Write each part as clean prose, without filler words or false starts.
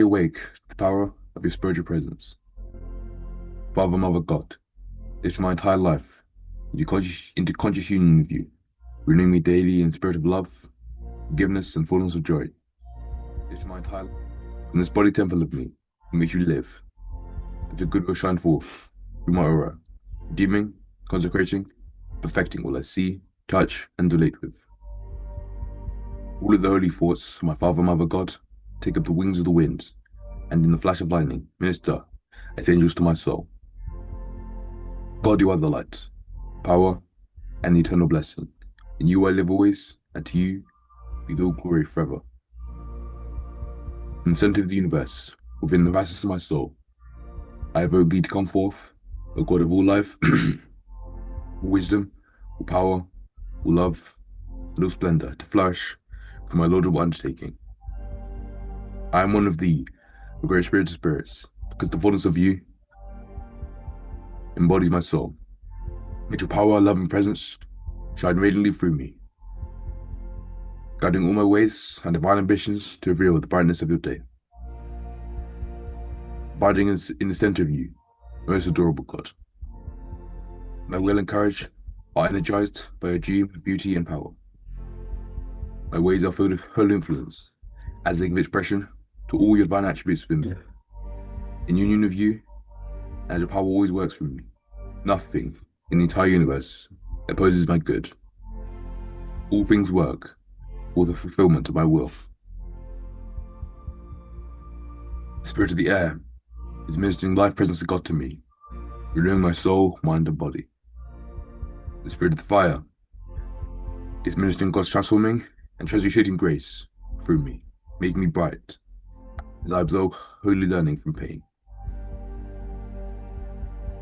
Awake to the power of your spiritual presence. Father, Mother, God, this my entire life into conscious union with you, renewing me daily in spirit of love, forgiveness, and fullness of joy. This my entire life, in this body temple of me, in which you live, that your good will shine forth through my aura, redeeming, consecrating, perfecting all I see, touch, and relate with. All of the holy thoughts of my Father, Mother, God, take up the wings of the wind, and in the flash of lightning, minister as angels to my soul. God, you are the light, power, and the eternal blessing. In you I live always, and to you be all glory forever. In the center of the universe, within the vastness of my soul, I evoke thee to come forth, O God of all life, all wisdom, all power, all love, and all splendor, to flourish for my laudable undertaking. I am one of thee, the great spirit of spirits, because the fullness of you embodies my soul. Let your power, love, and presence shine radiantly through me, guiding all my ways and divine ambitions to reveal the brightness of your day. Abiding in the center of you, most adorable God. My will and courage are energized by your dream of beauty and power. My ways are filled with holy influence, as they give expression to all your divine attributes within me. In union with you, as your power always works for me, nothing in the entire universe opposes my good. All things work for the fulfillment of my will. The spirit of the air is ministering life presence of God to me, renewing my soul, mind, and body. The spirit of the fire is ministering God's transforming and transmutating grace through me, making me bright as I absorb holy learning from pain.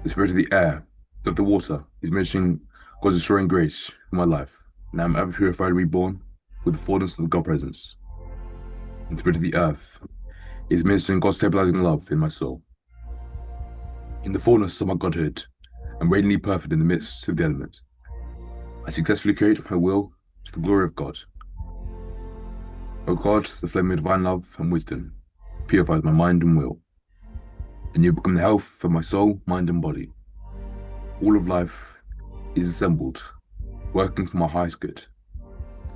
The spirit of the air, of the water, is ministering God's restoring grace in my life, and I am ever purified and reborn with the fullness of God's presence. And the spirit of the earth is ministering God's stabilizing love in my soul. In the fullness of my Godhood, I'm radiantly perfect in the midst of the element. I successfully create my will to the glory of God. O God, the flame of divine love and wisdom purifies my mind and will, and you become the health of my soul, mind, and body. All of life is assembled, working for my highest good.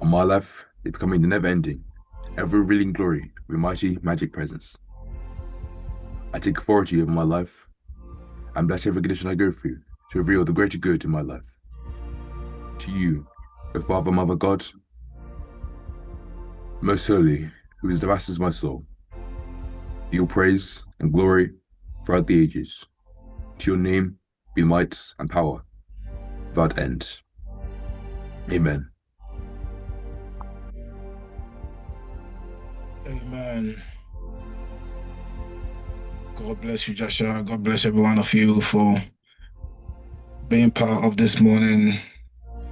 And my life is becoming the never-ending, ever-revealing glory of your mighty magic presence. I take authority over my life and bless every condition I go through to reveal the greater good in my life. To you, O Father, Mother, God, most holy, who is the vastness of my soul, be your praise and glory throughout the ages. To your name be might and power without end. Amen. Amen. God bless you, Joshua. God bless every one of you for being part of this morning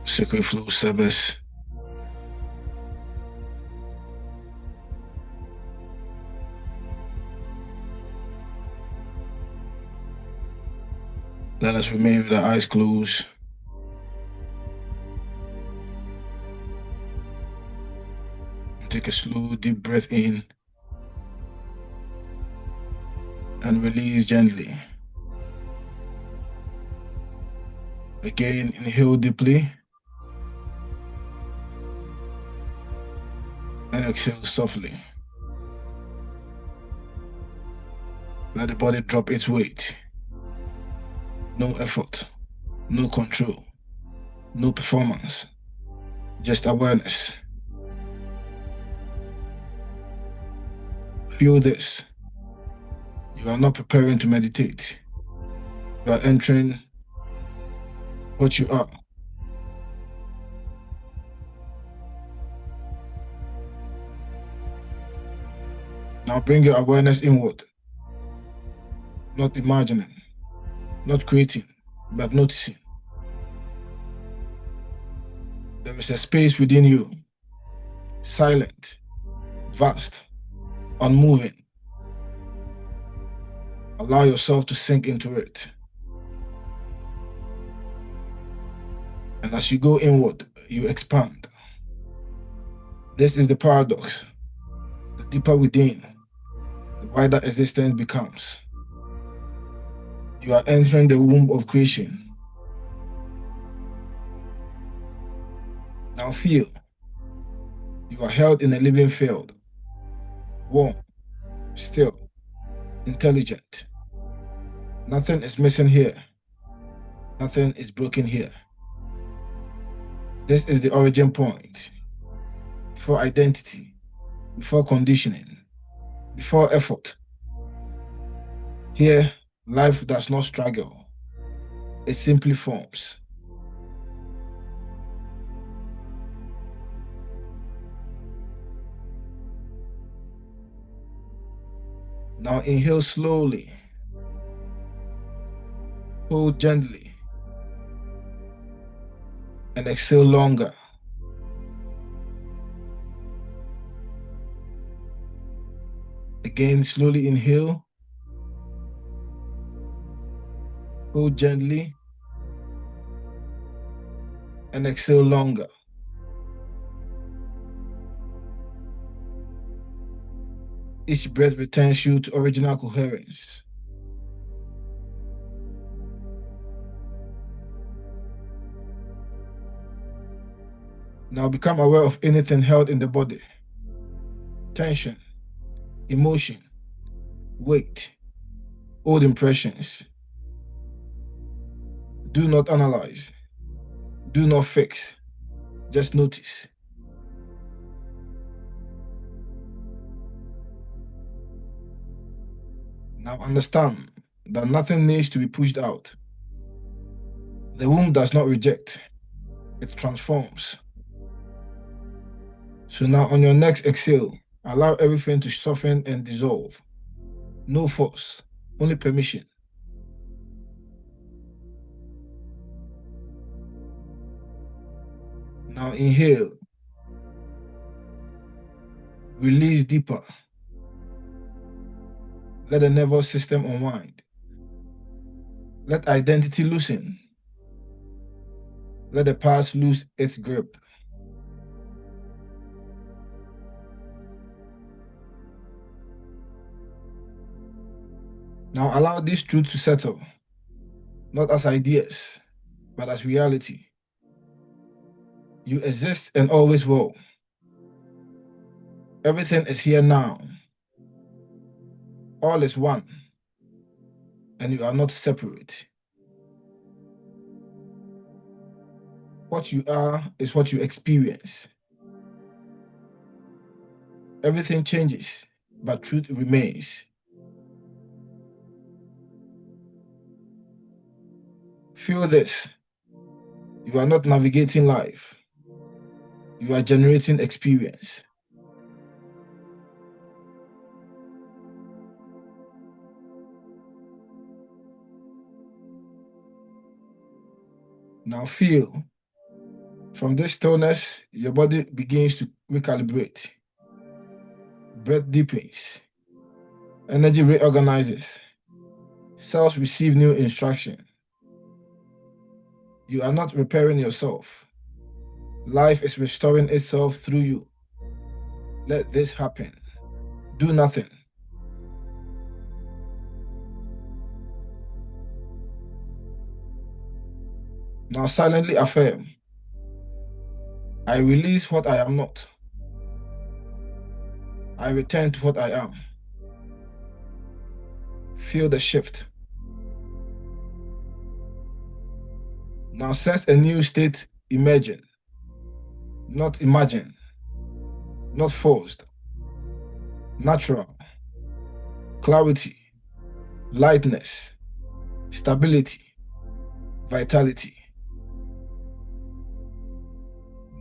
Sacred Flute service. Let us remain with our eyes closed. Take a slow, deep breath in and release gently. Again, inhale deeply and exhale softly. Let the body drop its weight. No effort, no control, no performance, just awareness. Feel this. You are not preparing to meditate. You are entering what you are. Now bring your awareness inward. Not imagining, not creating, but noticing. There is a space within you, silent, vast, unmoving. Allow yourself to sink into it. And as you go inward, you expand. This is the paradox. The deeper within, the wider existence becomes. You are entering the womb of creation. Now feel. You are held in a living field, warm, still, intelligent. Nothing is missing here. Nothing is broken here. This is the origin point. Before identity, before conditioning, before effort. Here, life does not struggle. It simply forms. Now inhale slowly. Hold gently. And exhale longer. Again, slowly inhale. Hold gently. And exhale longer. Each breath returns you to original coherence. Now become aware of anything held in the body. Tension, emotion, weight, old impressions. Do not analyze. Do not fix. Just notice. Now understand that nothing needs to be pushed out. The womb does not reject. It transforms. So now on your next exhale, allow everything to soften and dissolve. No force, only permission. Now inhale. Release deeper. Let the nervous system unwind. Let identity loosen. Let the past lose its grip. Now allow this truth to settle, not as ideas, but as reality. You exist and always will. Everything is here now. All is one, and you are not separate. What you are is what you experience. Everything changes, but truth remains. Feel this. You are not navigating life. You are generating experience. Now feel. From this stillness, your body begins to recalibrate. Breath deepens. Energy reorganizes. Cells receive new instruction. You are not repairing yourself. Life is restoring itself through you. Let this happen. Do nothing. Now silently affirm, I release what I am not. I return to what I am. Feel the shift. Now sense a new state emerging. Not imagined. Not forced. Natural. Clarity. Lightness. Stability. Vitality.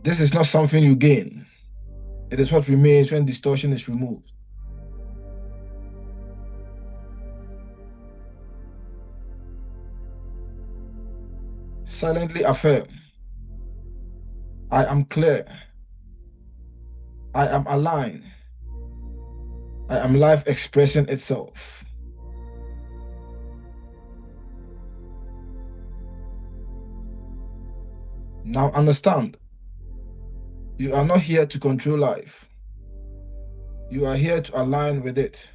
This is not something you gain. It is what remains when distortion is removed. Silently affirm, I am clear. I am aligned. I am life expressing itself. Now understand, you are not here to control life. You are here to align with it.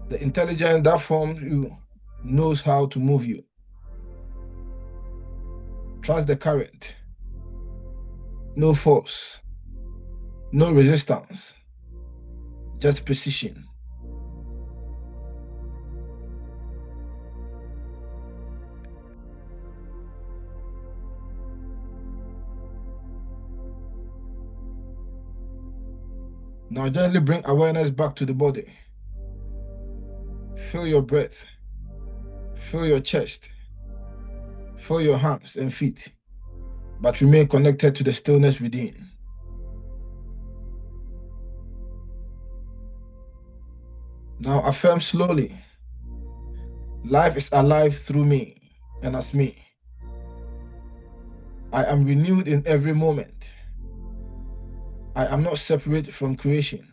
The intelligence that forms you knows how to move you. Trust the current. No force, no resistance, just precision. Now gently bring awareness back to the body. Feel your breath. Feel your chest. Feel your hands and feet, but remain connected to the stillness within. Now affirm slowly. Life is alive through me and as me. I am renewed in every moment. I am not separate from creation.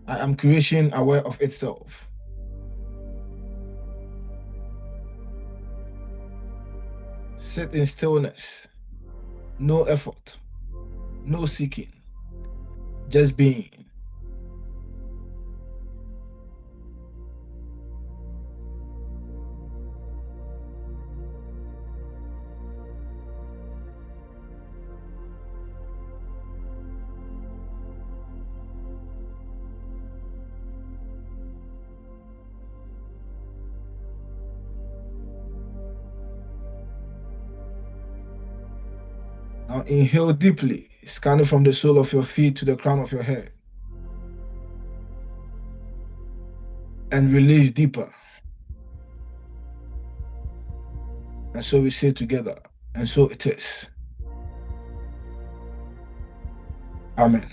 I am creation aware of itself. Sit in stillness. No effort. No seeking. Just being. Now inhale deeply, scanning from the sole of your feet to the crown of your head. And release deeper. And so we say together, and so it is. Amen.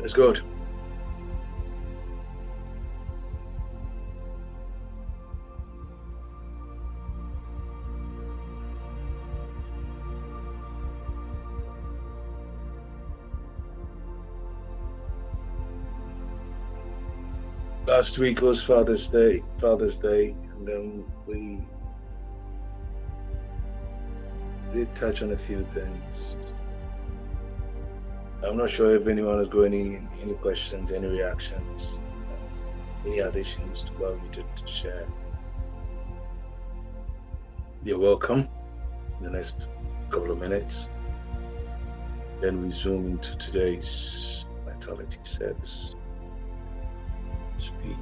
It's good. Last week was Father's Day, and then we did touch on a few things. I'm not sure if anyone has got any questions, any reactions, any additions to what we did to share. You're welcome. In the next couple of minutes, then we zoom into today's vitality service. Speak.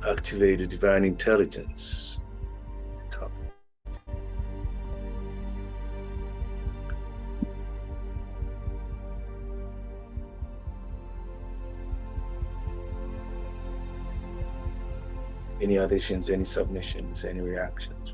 Activate the divine intelligence. Any additions, any submissions, any reactions?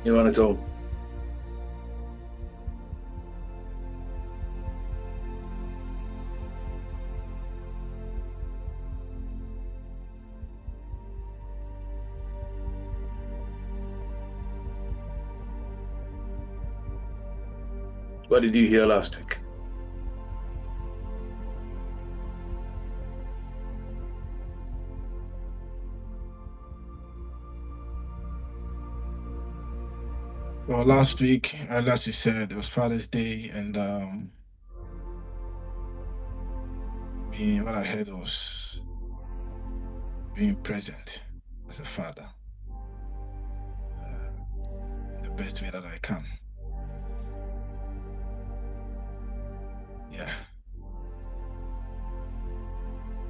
You're on its own. What did you hear last week? Well, last week, as you said, it was Father's Day, and what I heard was being present as a father, the best way that I can. Yeah,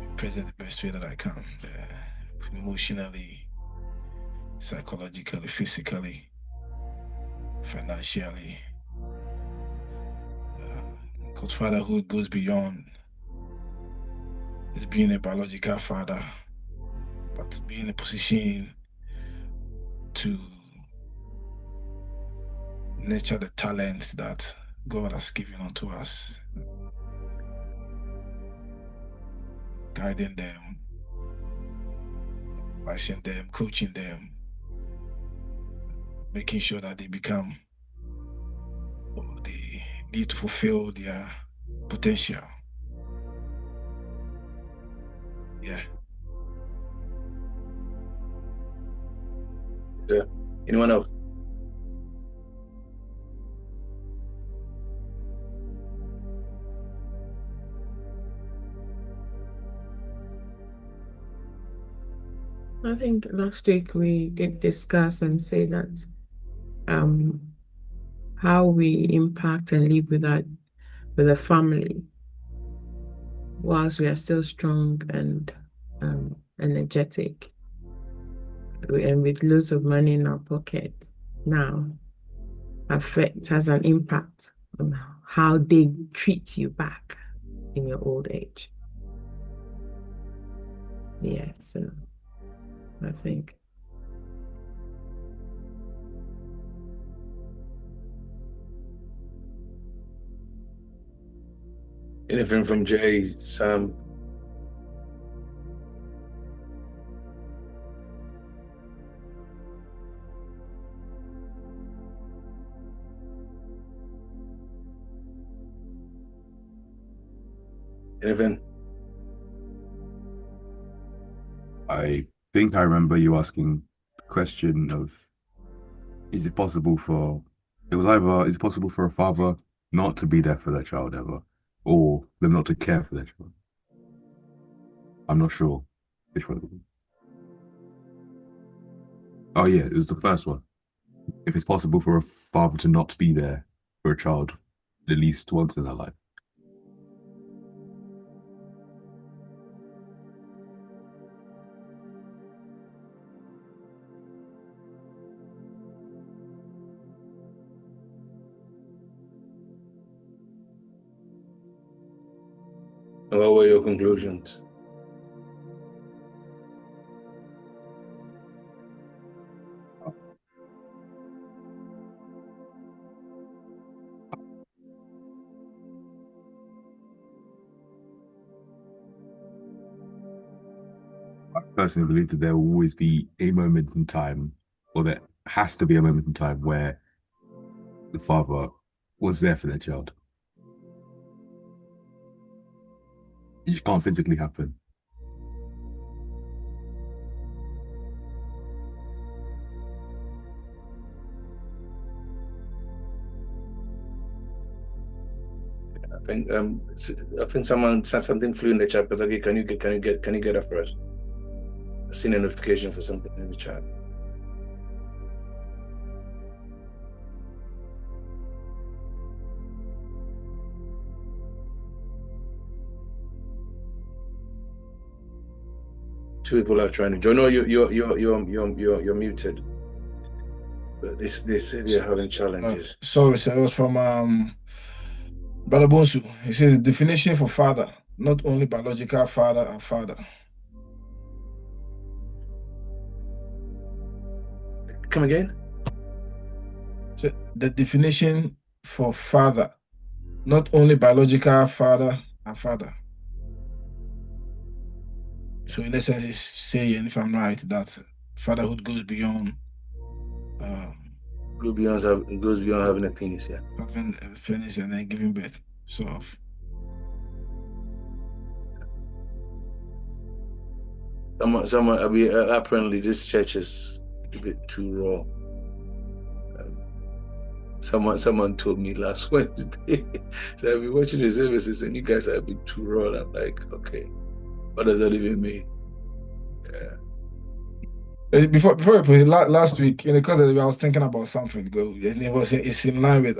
be present the best way that I can, emotionally, psychologically, physically, financially. Because fatherhood goes beyond just being a biological father, but being in a position to nurture the talents that God has given unto us, guiding them, advising them, coaching them, making sure that they become, they need to fulfill their potential. Yeah. Yeah. Anyone else? I think last week we did discuss and say that um how we impact and live with a family whilst we are still strong and energetic and with loads of money in our pocket now has an impact on how they treat you back in your old age. Yeah, so I think Anything from Jay, Sam? Anything? I think I remember you asking the question of, is it possible for, it was either, is it possible for a father not to be there for their child ever, or them not to care for their child? I'm not sure which one it was. Oh yeah, it was the first one. If it's possible for a father to not be there for a child at least once in their life. And what were your conclusions? I personally believe that there will always be a moment in time, or there has to be a moment in time where the father was there for their child. It just can't physically happen. I think someone said something flew in the chat. But okay, can you get that for us? I've seen a notification for something in the chat. Two people are trying to join. No, you're muted. But they say they're having challenges. Sorry, sir. It was from Brother Bonsu. He says the definition for father, not only biological father and father. Come again? So the definition for father, not only biological father and father. So in essence, it's saying, if I'm right, that fatherhood goes beyond goes beyond having a penis, yeah. having a penis and then giving birth, sort of. Someone. Apparently this church is a bit too raw. Someone told me last Wednesday. So I've been watching the services and you guys are a bit too raw. I'm like, okay, what does that even mean? Yeah. Before we put it, last week, because I was thinking about something, and it's in line with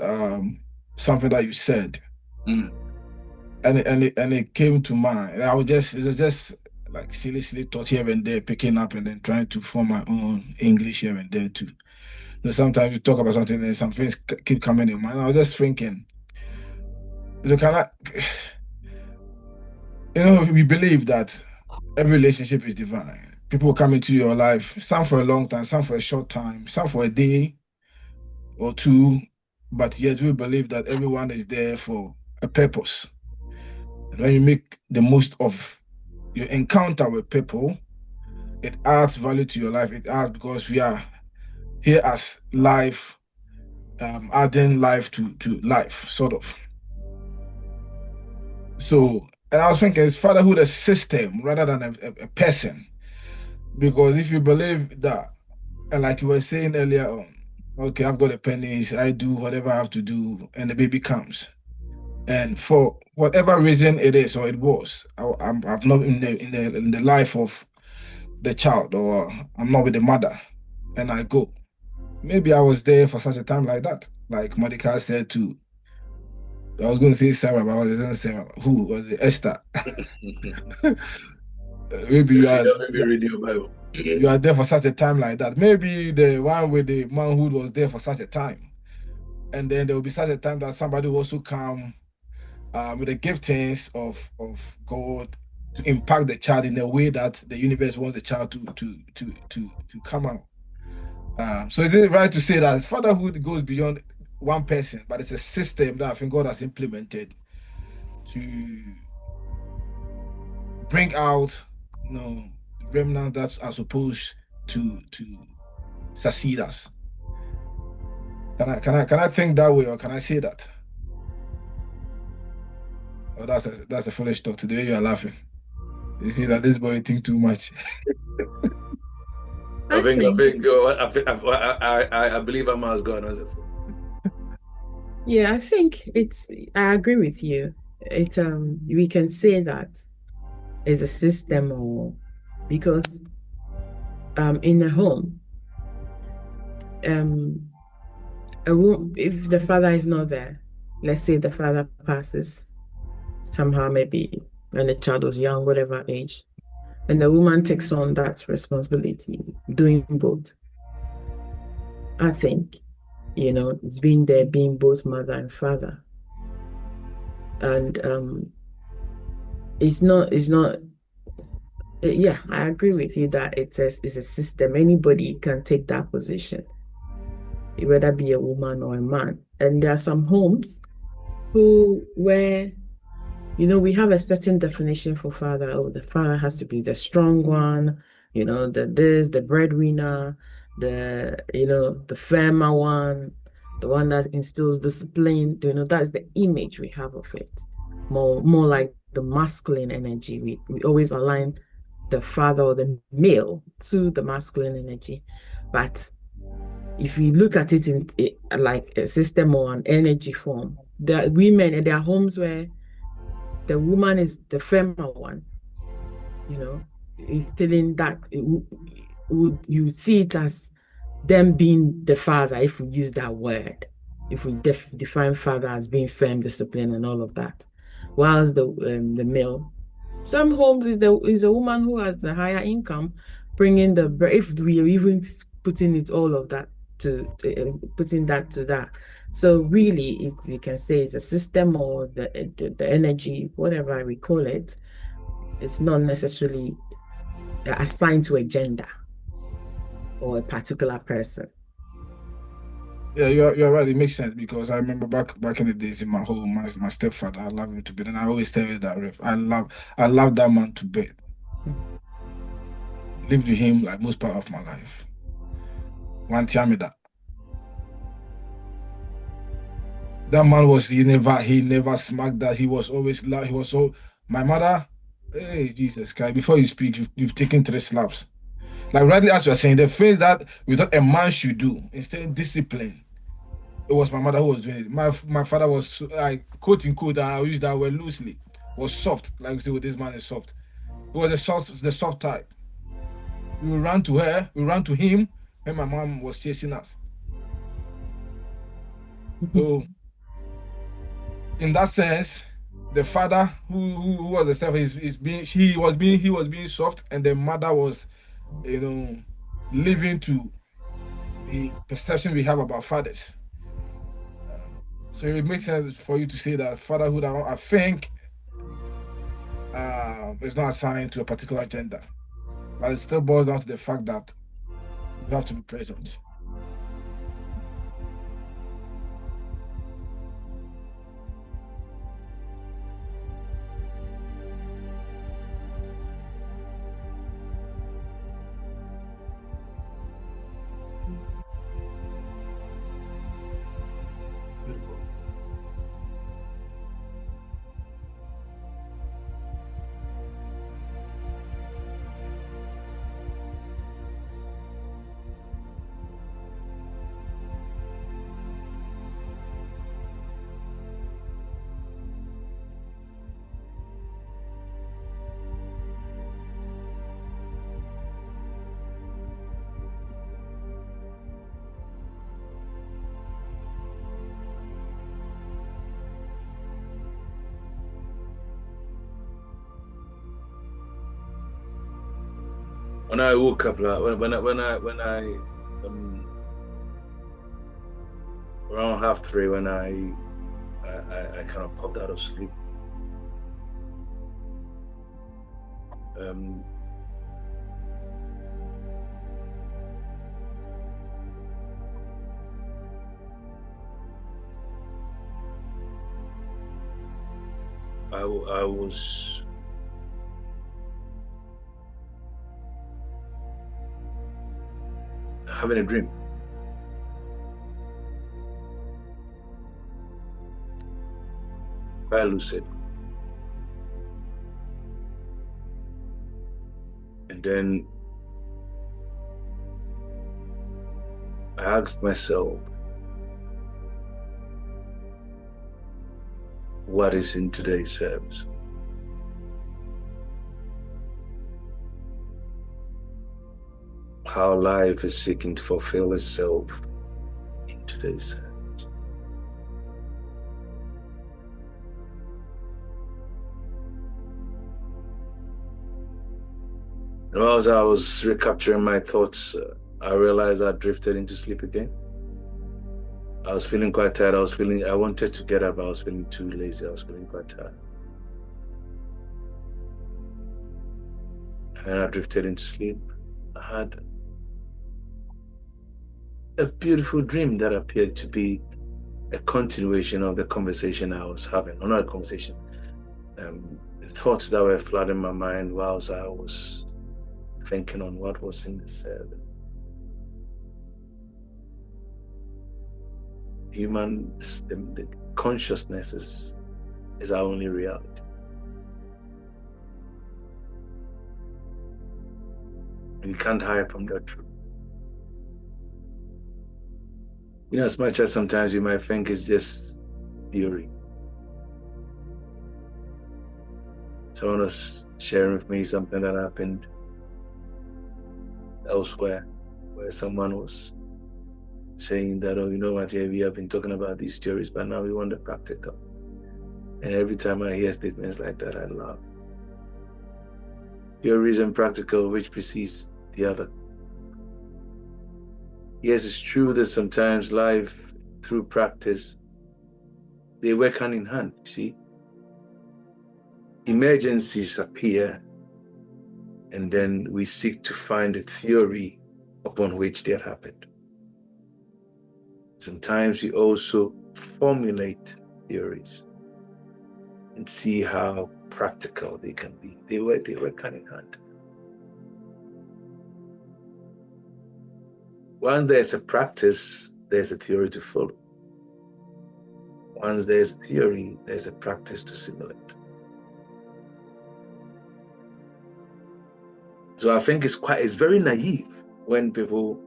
something that you said, and it came to mind. It was just like silly thoughts here and there, picking up and then trying to form my own English here and there too. Sometimes you talk about something and some things keep coming in mind. I was just thinking, we believe that every relationship is divine. People come into your life, some for a long time, some for a short time, some for a day or two, but yet we believe that everyone is there for a purpose. And when you make the most of your encounter with people, it adds value to your life. It adds, because we are here as life, adding life to life, sort of. So, and I was thinking, is fatherhood a system rather than a person? Because if you believe that, and like you were saying earlier on, okay, I've got a penis, I do whatever I have to do, and the baby comes. And for whatever reason it is, or it was, I'm not in the life of the child, or I'm not with the mother, and I go. Maybe I was there for such a time like that. Like Monica said too. I was going to say Sarah, but I wasn't Sarah. Who was it? Esther. Maybe you are reading your Bible. You are there for such a time like that. Maybe the one with the manhood was there for such a time. And then there will be such a time that somebody will also come with the giftings of God to impact the child in a way that the universe wants the child to come out. So is it right to say that fatherhood goes beyond one person, but it's a system that I think God has implemented to bring out, remnants that are supposed to succeed us? Can I think that way, or can I say that? Oh, that's a foolish thought. Today you are laughing. You see that this boy think too much. I believe Amma gone as a fool. Yeah, I think I agree with you. We can say that is a system, or because in a home, if the father is not there, let's say the father passes somehow, maybe when the child was young, whatever age, and the woman takes on that responsibility, doing both. I think, it's being there, being both mother and father. And yeah, I agree with you that it's a system. Anybody can take that position, whether be a woman or a man. And there are some homes where we have a certain definition for father. Oh, the father has to be the strong one, the breadwinner, the firmer one, the one that instills discipline. That's the image we have of it. More like the masculine energy. We always align the father or the male to the masculine energy. But if you look at it in like a system or an energy form, there are women and there are homes where the woman is the firmer one, is telling that would you see it as them being the father if we use that word, if we define father as being firm, discipline, and all of that, whilst the male, some homes is a woman who has a higher income, bringing if we are even putting it all of that putting that to that. So really, we can say it's a system or the energy, whatever we call it. It's not necessarily assigned to a gender or a particular person. Yeah, you're right. It makes sense because I remember back in the days in my home, my stepfather, I love him to bed, and I always tell you that, Ref, I love that man to bed. Mm. Lived with him like most part of my life. One time that man was he never smacked that. He was always loud. He was so my mother. Hey Jesus Christ! Before you speak, you've taken 3 slaps. Like rightly as you are saying, the things that we thought a man should do instead of discipline. It was my mother who was doing it. My father was like quote unquote, and I use that word loosely, was soft. Like we say, well, this man is soft. He was the soft type. We ran to her, we ran to him when my mom was chasing us. So in that sense, the father who was the self is being he was being soft, and the mother was, you know, living to the perception we have about fathers. So it makes sense for you to say that fatherhood, I think, is not assigned to a particular gender, but it still boils down to the fact that you have to be present. Beautiful. When I woke up, like when I around half 3, when I kind of popped out of sleep. Um, I was having a dream. Quite lucid. And then I asked myself, what is in today's service? How life is seeking to fulfill itself in today's service. And as I was recapturing my thoughts, I realized I drifted into sleep again. I was feeling quite tired. I wanted to get up. I was feeling too lazy. I was feeling quite tired. And I drifted into sleep. I had a beautiful dream that appeared to be a continuation of the conversation I was having. Or not a conversation, thoughts that were flooding my mind whilst I was thinking on what was in the cell. The consciousness is our only reality. And you can't hide from that truth. As much as sometimes you might think it's just theory. Someone was sharing with me something that happened elsewhere, where someone was saying that, oh, you know what, yeah, we have been talking about these theories, but now we want the practical. And every time I hear statements like that, I laugh. Theories and practical, which precedes the other. Yes, it's true that sometimes life, through practice, they work hand in hand, you see. Emergencies appear, and then we seek to find a theory upon which they happened. Sometimes we also formulate theories and see how practical they can be. They work hand in hand. Once there's a practice, there's a theory to follow. Once there's theory, there's a practice to simulate. So I think it's very naive when people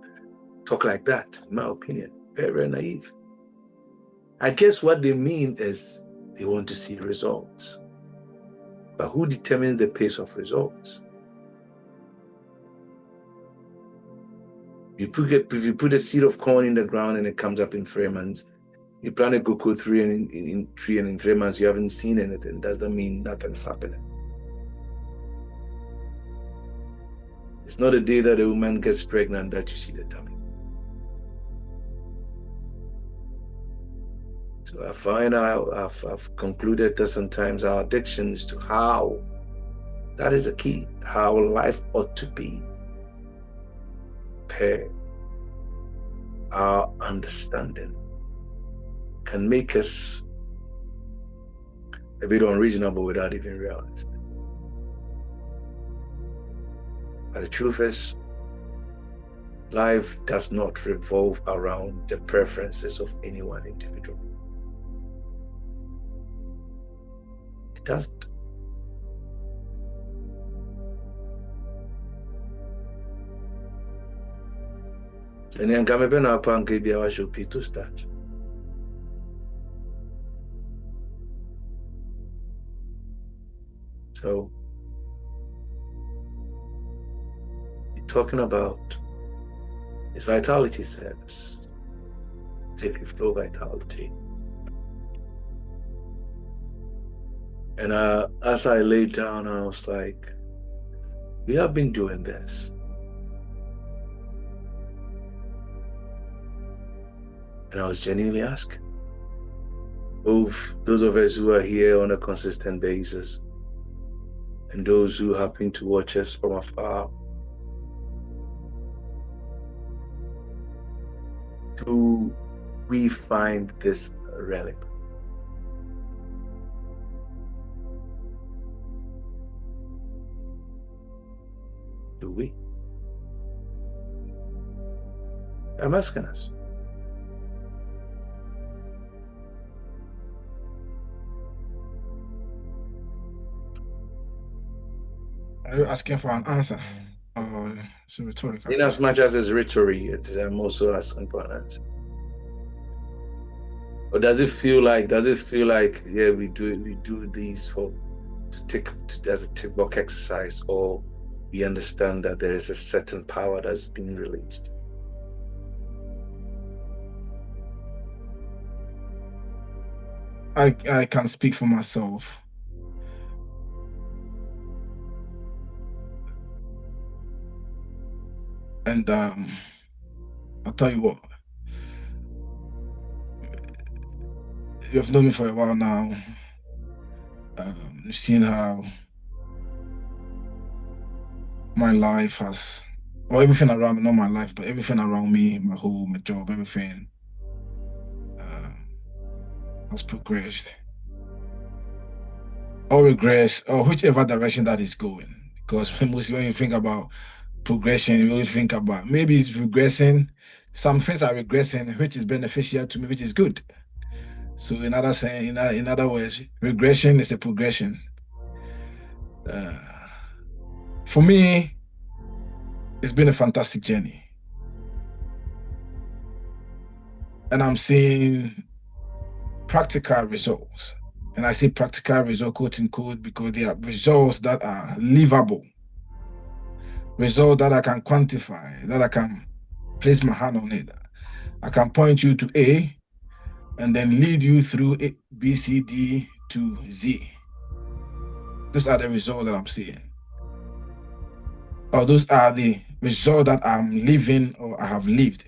talk like that, in my opinion. Very, very naive. I guess what they mean is they want to see results. But who determines the pace of results? If you put a seed of corn in the ground and it comes up in 3 months, you plant a cocoa tree and in 3 months you haven't seen anything. Does that mean nothing's happening? It's not the day that a woman gets pregnant that you see the tummy. So I find I've concluded that sometimes our addictions to how, that is the key, how life ought to be per our understanding, can make us a bit unreasonable without even realizing it. But the truth is, life does not revolve around the preferences of any one individual. It doesn't. And then come up in our punk, maybe I should be to start. So, you're talking about its vitality service, safety flow vitality. And as I laid down, I was like, we have been doing this. And I was genuinely asking, both those of us who are here on a consistent basis and those who happen to watch us from afar, do we find this relevant? Do we? I'm asking us. Are you asking for an answer? Or it's rhetorical? In as much as it's rhetoric, I'm also asking for an answer. Or does it feel like, yeah, we do these as a tick box exercise, or we understand that there is a certain power that's being released? I can speak for myself. And I'll tell you what, you've known me for a while now. You've seen how my life has, or everything around me, not my life, but everything around me, my home, my job, everything has progressed. or regress or whichever direction that is going. Because mostly when you think about progression, you really think about maybe it's regressing. Some things are regressing, which is beneficial to me, which is good. So in other words, regression is a progression. Uh, for me, it's been a fantastic journey, and I'm seeing practical results. And I say practical result, quote unquote, because they are results that are livable, results that I can quantify, that I can place my hand on it. I can point you to A and then lead you through A, B, C, D to Z. Those are the results that I'm seeing. Or those are the results that I'm living or I have lived.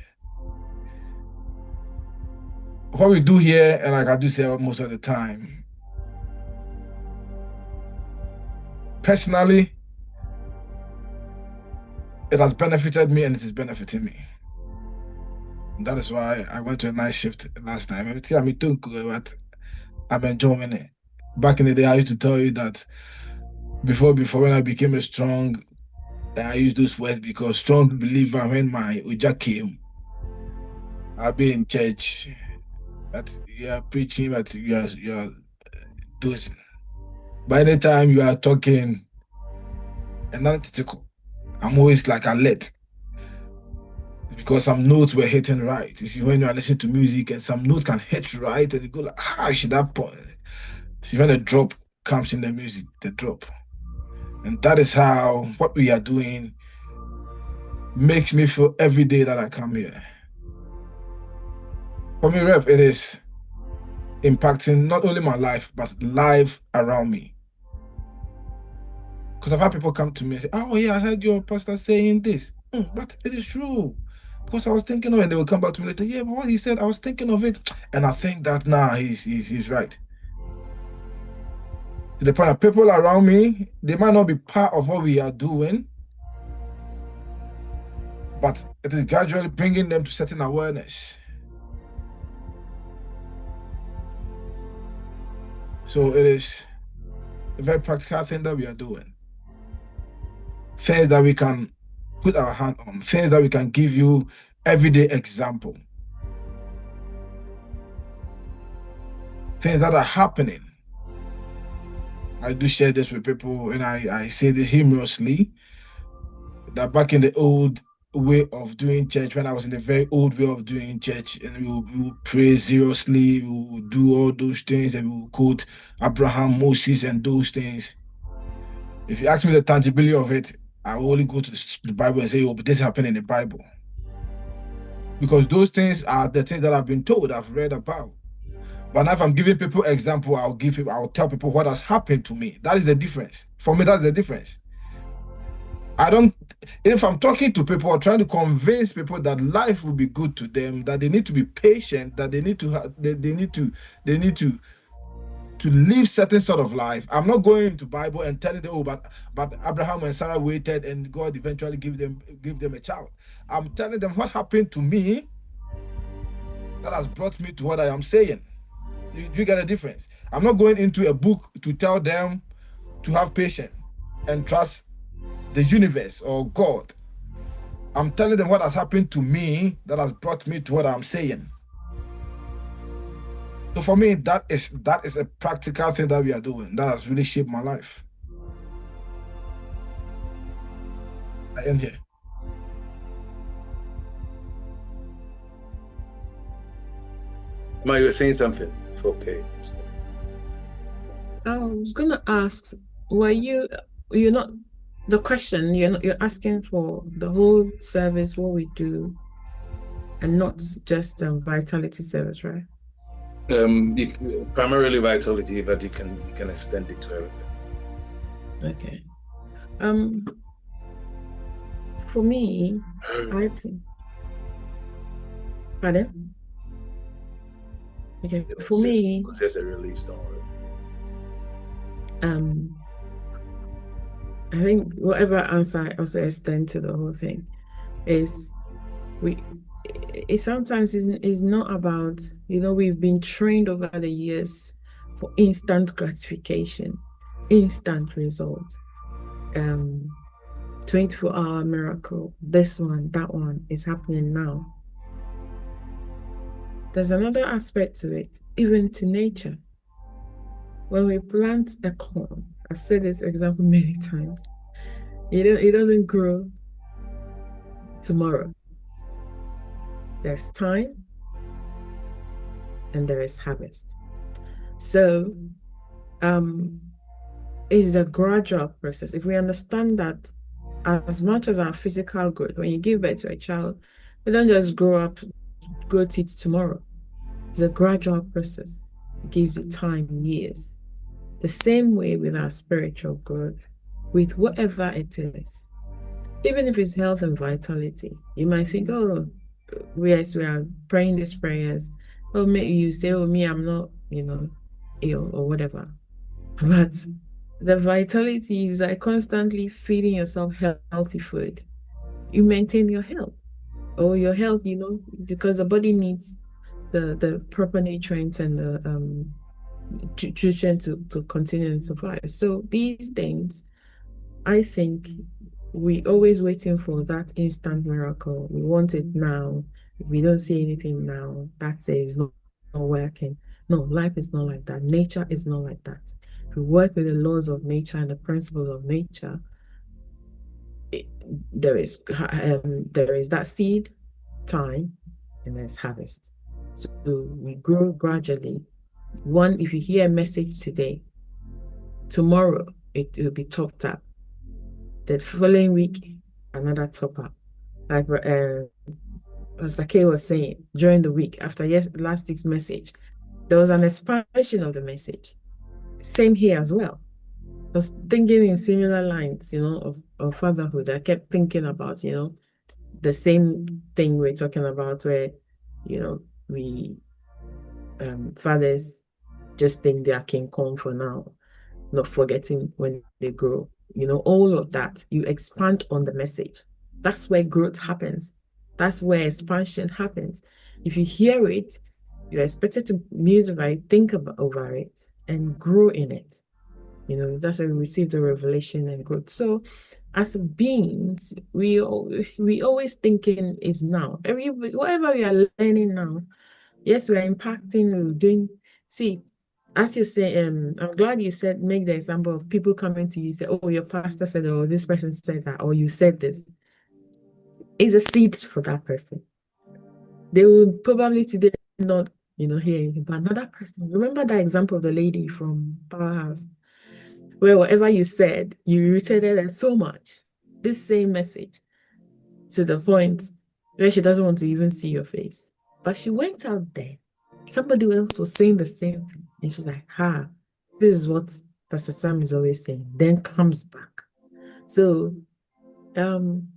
What we do here, and like I do say most of the time, personally, it has benefited me and it is benefiting me. And that is why I went to a night shift last time. But I'm enjoying it. Back in the day, I used to tell you that before when I became a strong, I used those words because strong believer when my Uja came, I'll be in church, that you are preaching, that you are dozing. By the time you are talking analytical, I'm always like alert because some notes were hitting right. You see, when you are listening to music and some notes can hit right, and you go like, should that point? See, when the drop comes in the music, the drop. And that is how what we are doing makes me feel every day that I come here. For me, Ref, it is impacting not only my life, but life around me. Because I've had people come to me and say, oh, yeah, I heard your pastor saying this. But it is true. Because I was thinking of it, and they will come back to me later. Yeah, but what he said, I was thinking of it. And I think that now he's right. To the point that people around me, they might not be part of what we are doing, but it is gradually bringing them to certain awareness. So it is a very practical thing that we are doing. Things that we can put our hand on, things that we can give you everyday example. Things that are happening. I do share this with people, and I say this humorously, that back in the old way of doing church, when I was in the very old way of doing church, and we will pray seriously, we will do all those things, and we will quote Abraham, Moses, and those things. If you ask me the tangibility of it, I will only go to the Bible and say, oh, but this happened in the Bible. Because those things are the things that I've been told, I've read about. But now if I'm giving people example, I'll tell people what has happened to me. That is the difference. For me, that's the difference. If I'm talking to people or trying to convince people that life will be good to them, that they need to be patient, that they need to live certain sort of life. I'm not going into Bible and telling them, oh, but Abraham and Sarah waited and God eventually give them a child. I'm telling them what happened to me that has brought me to what I am saying. You get a difference. I'm not going into a book to tell them to have patience and trust the universe or God. I'm telling them what has happened to me that has brought me to what I'm saying. So for me, that is a practical thing that we are doing that has really shaped my life. I end here. Ma, you were saying something. Okay. I was gonna ask, you're not the question, you're asking for the whole service, what we do, and not just vitality service, right? Primarily vitality, but you can extend it to everything. Okay. For me, I think. Pardon? Okay. For me, it was just a release, don't worry. I think whatever answer I also extend to the whole thing is it sometimes is not about, we've been trained over the years for instant gratification. instant results. 24-hour miracle. This one, that one is happening now. There's another aspect to it, even to nature. When we plant a corn, I've said this example many times, it doesn't grow tomorrow. There's time and there is harvest. So it's a gradual process. If we understand that as much as our physical growth, when you give birth to a child, they don't just grow teeth tomorrow. It's a gradual process. It gives you time, years. The same way with our spiritual growth, with whatever it is. Even if it's health and vitality, you might think, oh, yes, we are praying these prayers. Oh, maybe you say, oh, me, I'm not, ill or whatever. But the vitality is like constantly feeding yourself healthy food. You maintain your health. Or your health, because the body needs the proper nutrients and the nutrients to continue and survive. So these things, I think we always waiting for that instant miracle. We want it now. If we don't see anything now, that's it. It's not working. No, life is not like that. Nature is not like that. If we work with the laws of nature and the principles of nature, there is that seed time and there's harvest. So we grow gradually. One, if you hear a message today, tomorrow it will be topped up. The following week, another top up. Like Pastor K was saying, during the week after last week's message, there was an expansion of the message. Same here as well. I was thinking in similar lines, of fatherhood. I kept thinking about, the same thing we're talking about where, we fathers just think they are King Kong for now, not forgetting when they grow. All of that, you expand on the message. That's where growth happens. That's where expansion happens. If you hear it, you're expected to muse over it, think over it, and grow in it. That's where we receive the revelation and growth. So as beings, we always thinking is now. Whatever we are learning now, yes, we are impacting, we're doing. See, as you say, I'm glad you said, make the example of people coming to you, say, oh, your pastor said, or this person said that, or you said this. It's a seed for that person. They will probably today not, hear anything, but another person. Remember that example of the lady from Powerhouse, where whatever you said, you irritated her so much. This same message, to the point where she doesn't want to even see your face. But she went out there. Somebody else was saying the same thing. And she's like, this is what Pastor Sam is always saying. Then comes back. So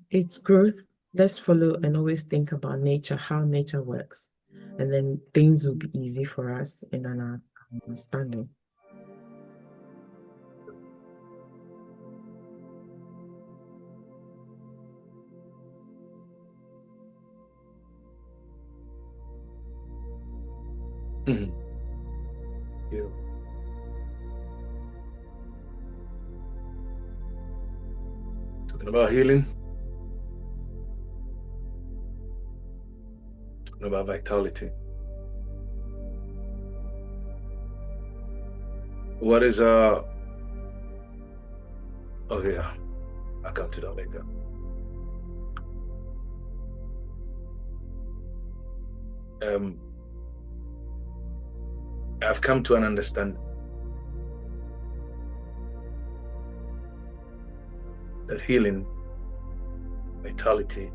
it's growth. Let's follow and always think about nature, how nature works. And then things will be easy for us in our understanding. Mm-hmm. Yeah. Talking about healing, talking about vitality. What is oh yeah, I'll come to that later. I've come to an understanding that healing, vitality,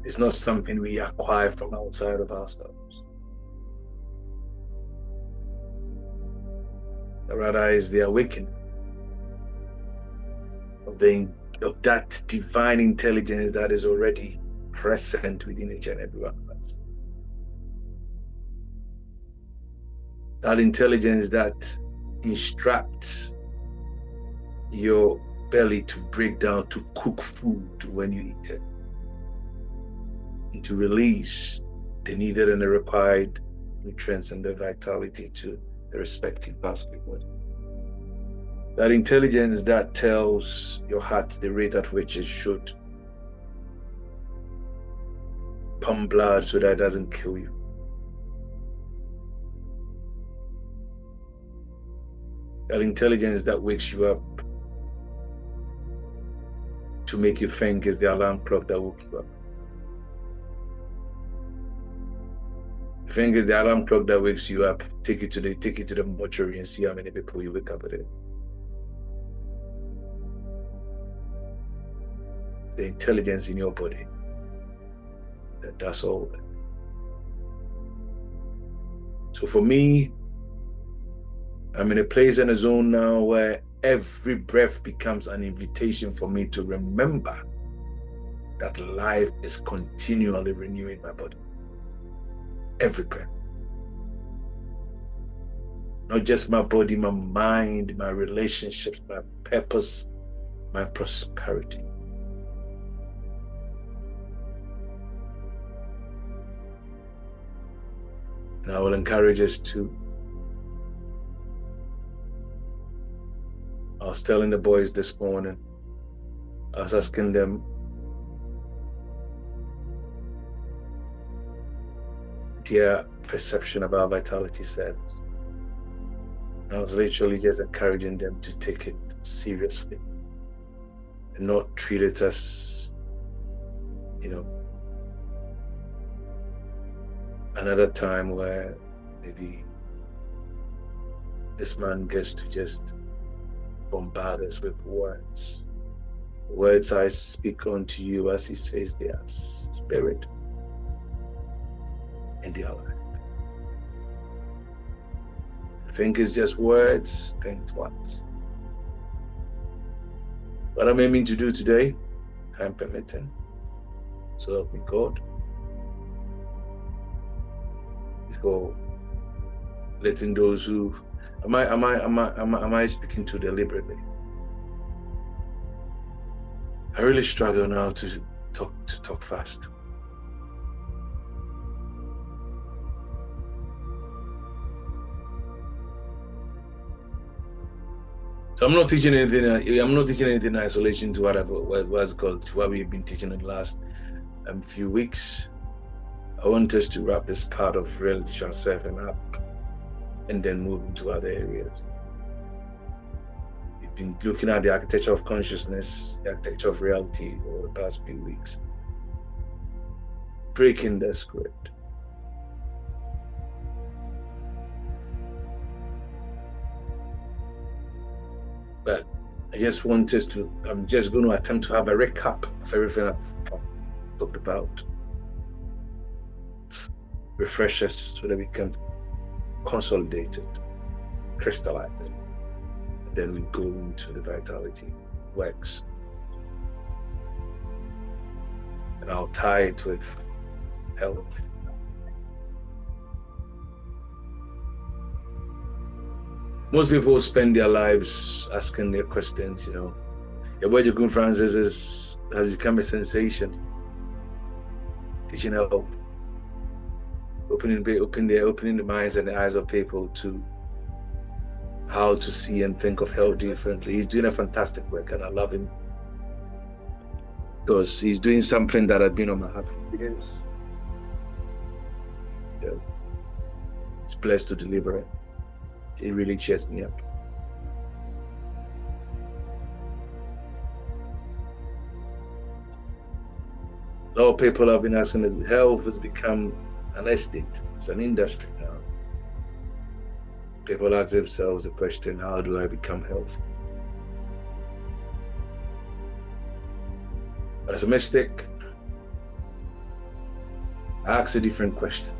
is not something we acquire from outside of ourselves. Rather, is the awakening of that divine intelligence that is already present within each and every one of us. That intelligence that instructs your belly to break down, to cook food when you eat it, and to release the needed and the required nutrients and the vitality to the respective parts of the body. That intelligence that tells your heart the rate at which it should pump blood so that it doesn't kill you. That intelligence that wakes you up to make you think is the alarm clock that woke you up. You think it's the alarm clock that wakes you up, take you to the mortuary and see how many people you wake up with it. The intelligence in your body. That's all. So for me, I'm in a place and a zone now where every breath becomes an invitation for me to remember that life is continually renewing my body. Every breath. Not just my body, my mind, my relationships, my purpose, my prosperity. And I will encourage us to. I was telling the boys this morning, I was asking them, their perception about vitality sets. I was literally just encouraging them to take it seriously and not treat it as, another time where maybe this man gets to just bombard us with words. Words I speak unto you, as he says, they are spirit and they are life. Think it's just words, think what? What I'm aiming to do today, time permitting, so help me God, before letting those who am I speaking too deliberately? I really struggle now to talk fast. So I'm not teaching anything. I'm not teaching anything in isolation to what's called to what we've been teaching in the last few weeks. I want us to wrap this part of reality transfer up and then move into other areas. We've been looking at the architecture of consciousness, the architecture of reality over the past few weeks. Breaking the script. But I just want us to, I'm just going to attempt to have a recap of everything I've talked about. Refresh us so that we can consolidate it, crystallize it, and then we go into the vitality works. And I'll tie it with health. Most people spend their lives asking their questions, Your boy Jukun Francis has become a sensation. Teaching help. Opening the minds and the eyes of people to how to see and think of health differently. He's doing a fantastic work and I love him because he's doing something that had been on my heart for years. He's blessed to deliver it. It really cheers me up. A lot of people have been asking that health has become an estate, it's an industry now. People ask themselves the question, how do I become healthy? But as a mystic, I ask a different question.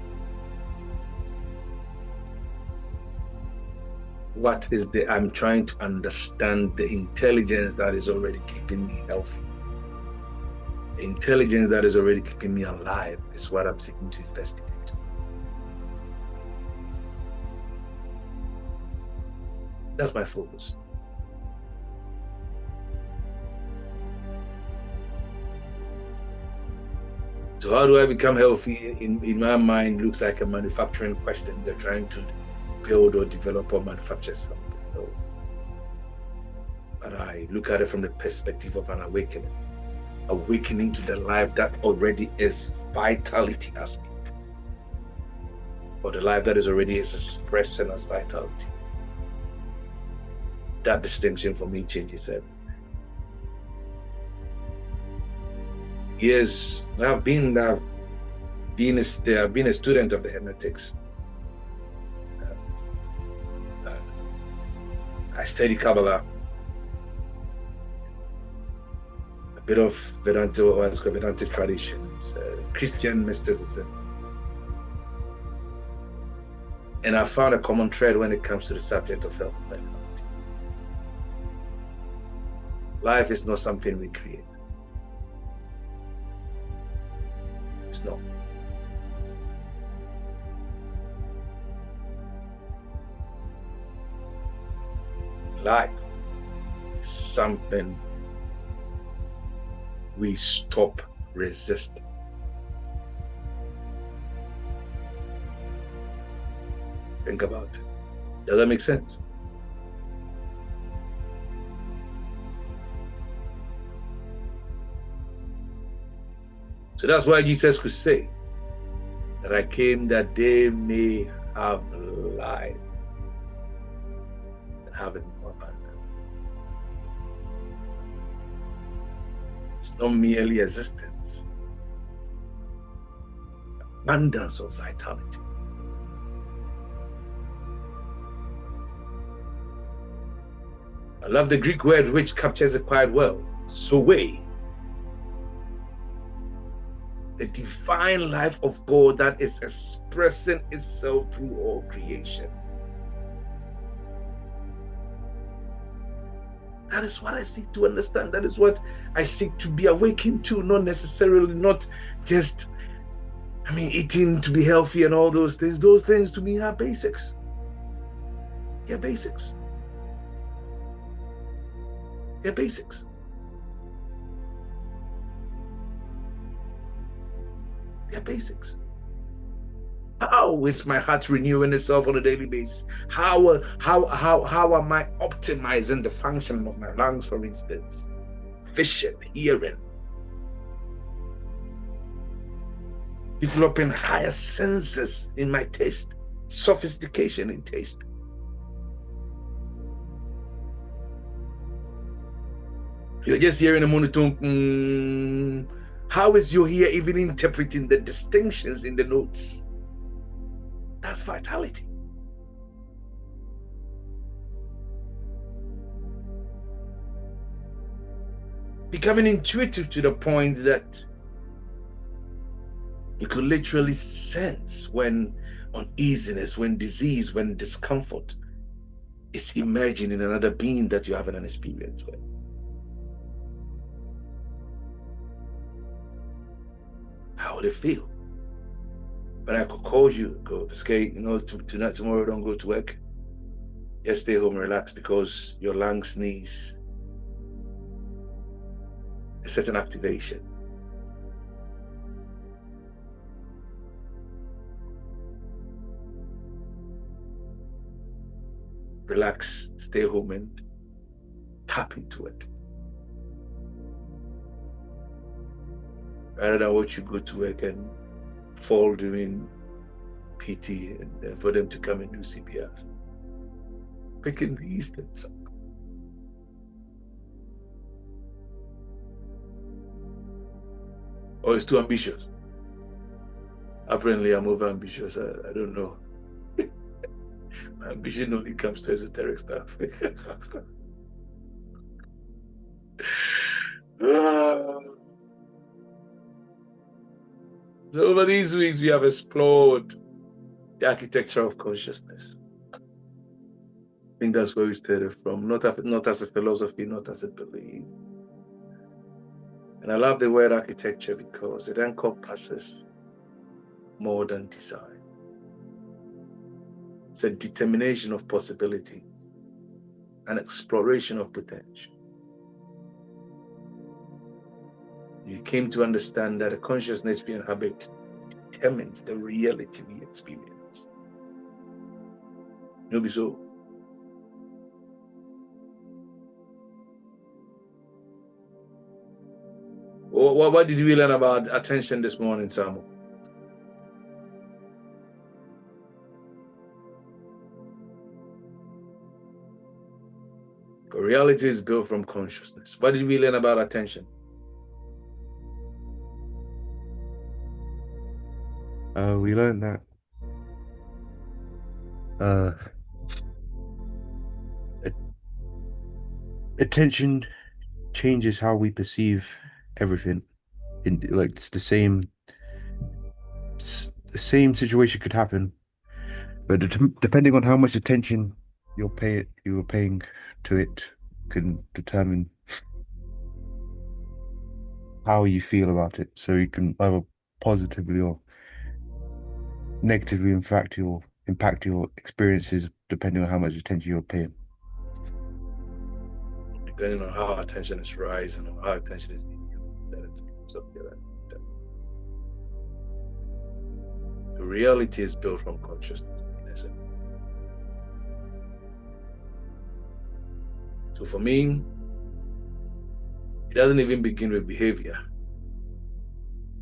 I'm trying to understand the intelligence that is already keeping me healthy. The intelligence that is already keeping me alive is what I'm seeking to investigate. That's my focus. So how do I become healthy? In my mind, looks like a manufacturing question. They're trying to build or develop or manufacture something. No. I look at it from the perspective of an awakening. Awakening to the life that already is vitality as me. Or the life that is already is expressing as vitality. That distinction for me changes everything. Yes, I've been a student of the hermeneutics. I study Kabbalah, a bit of Vedantic traditions, Christian mysticism. And I found a common thread when it comes to the subject of health and vitality. Life is not something we create. It's not. Life is something we stop resisting. Think about it. Does that make sense? So that's why Jesus could say that I came that they may have life and have it more abundant. It's not merely existence, abundance of vitality. I love the Greek word which captures it quite well. Zoe. The divine life of God that is expressing itself through all creation. That is what I seek to understand. That is what I seek to be awakened to, not necessarily, not just, eating to be healthy and all those things. Those things to me are basics. They're basics. They're basics. They're basics. How is my heart renewing itself on a daily basis? How am I optimizing the function of my lungs, for instance? Vision, hearing. Developing higher senses in my taste. Sophistication in taste. You're just hearing a monotone. How is your ear even interpreting the distinctions in the notes? That's vitality. Becoming intuitive to the point that you could literally sense when uneasiness, when disease, when discomfort is emerging in another being that you haven't an experience with. How would it feel? But I could call you, go, skate, tonight, tomorrow, don't go to work. Just stay home, relax, because your lungs needs a certain activation. Relax, stay home and tap into it. Rather than watch you go to work and fall doing PT and for them to come and do CPR. Picking these things up. Or it's too ambitious. Apparently I'm over ambitious. I don't know. My ambition only comes to esoteric stuff. So over these weeks, we have explored the architecture of consciousness. I think that's where we started from, not as a philosophy, not as a belief. And I love the word architecture because it encompasses more than design. It's a determination of possibility, an exploration of potential. You came to understand that the consciousness we inhabit determines the reality we experience. No be so. What did we learn about attention this morning, Samuel? Reality is built from consciousness. What did we learn about attention? We learned that attention changes how we perceive everything. Like it's the same situation could happen, but depending on how much attention you were paying to it, can determine how you feel about it. So you can either positively or negatively impact your experiences depending on how much attention you're paying. Depending on how attention is rising or how attention is being used. The reality is built from consciousness, in essence. So for me, it doesn't even begin with behavior.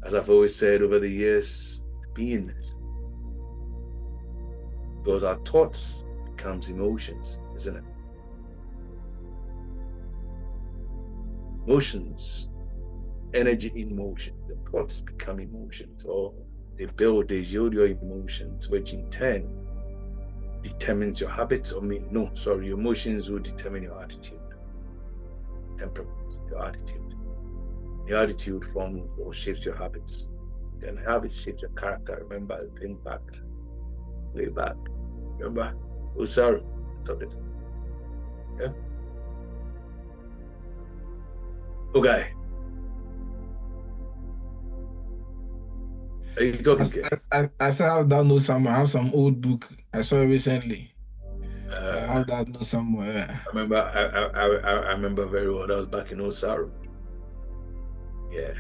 As I've always said over the years, beingness. Because our thoughts becomes emotions, isn't it? Emotions, energy in motion. The thoughts become emotions, or they yield your emotions, which in turn determines your habits. Your emotions will determine your attitude, temperament, your attitude. Your attitude forms or shapes your habits. Then habits shape your character. Remember, think back, way back. Remember, sorry, stop it. Yeah. Okay. Are you talking? I said I have that note somewhere. I have some old book I saw recently. I have that note somewhere. I remember very well. That was back in Osaru. Yeah.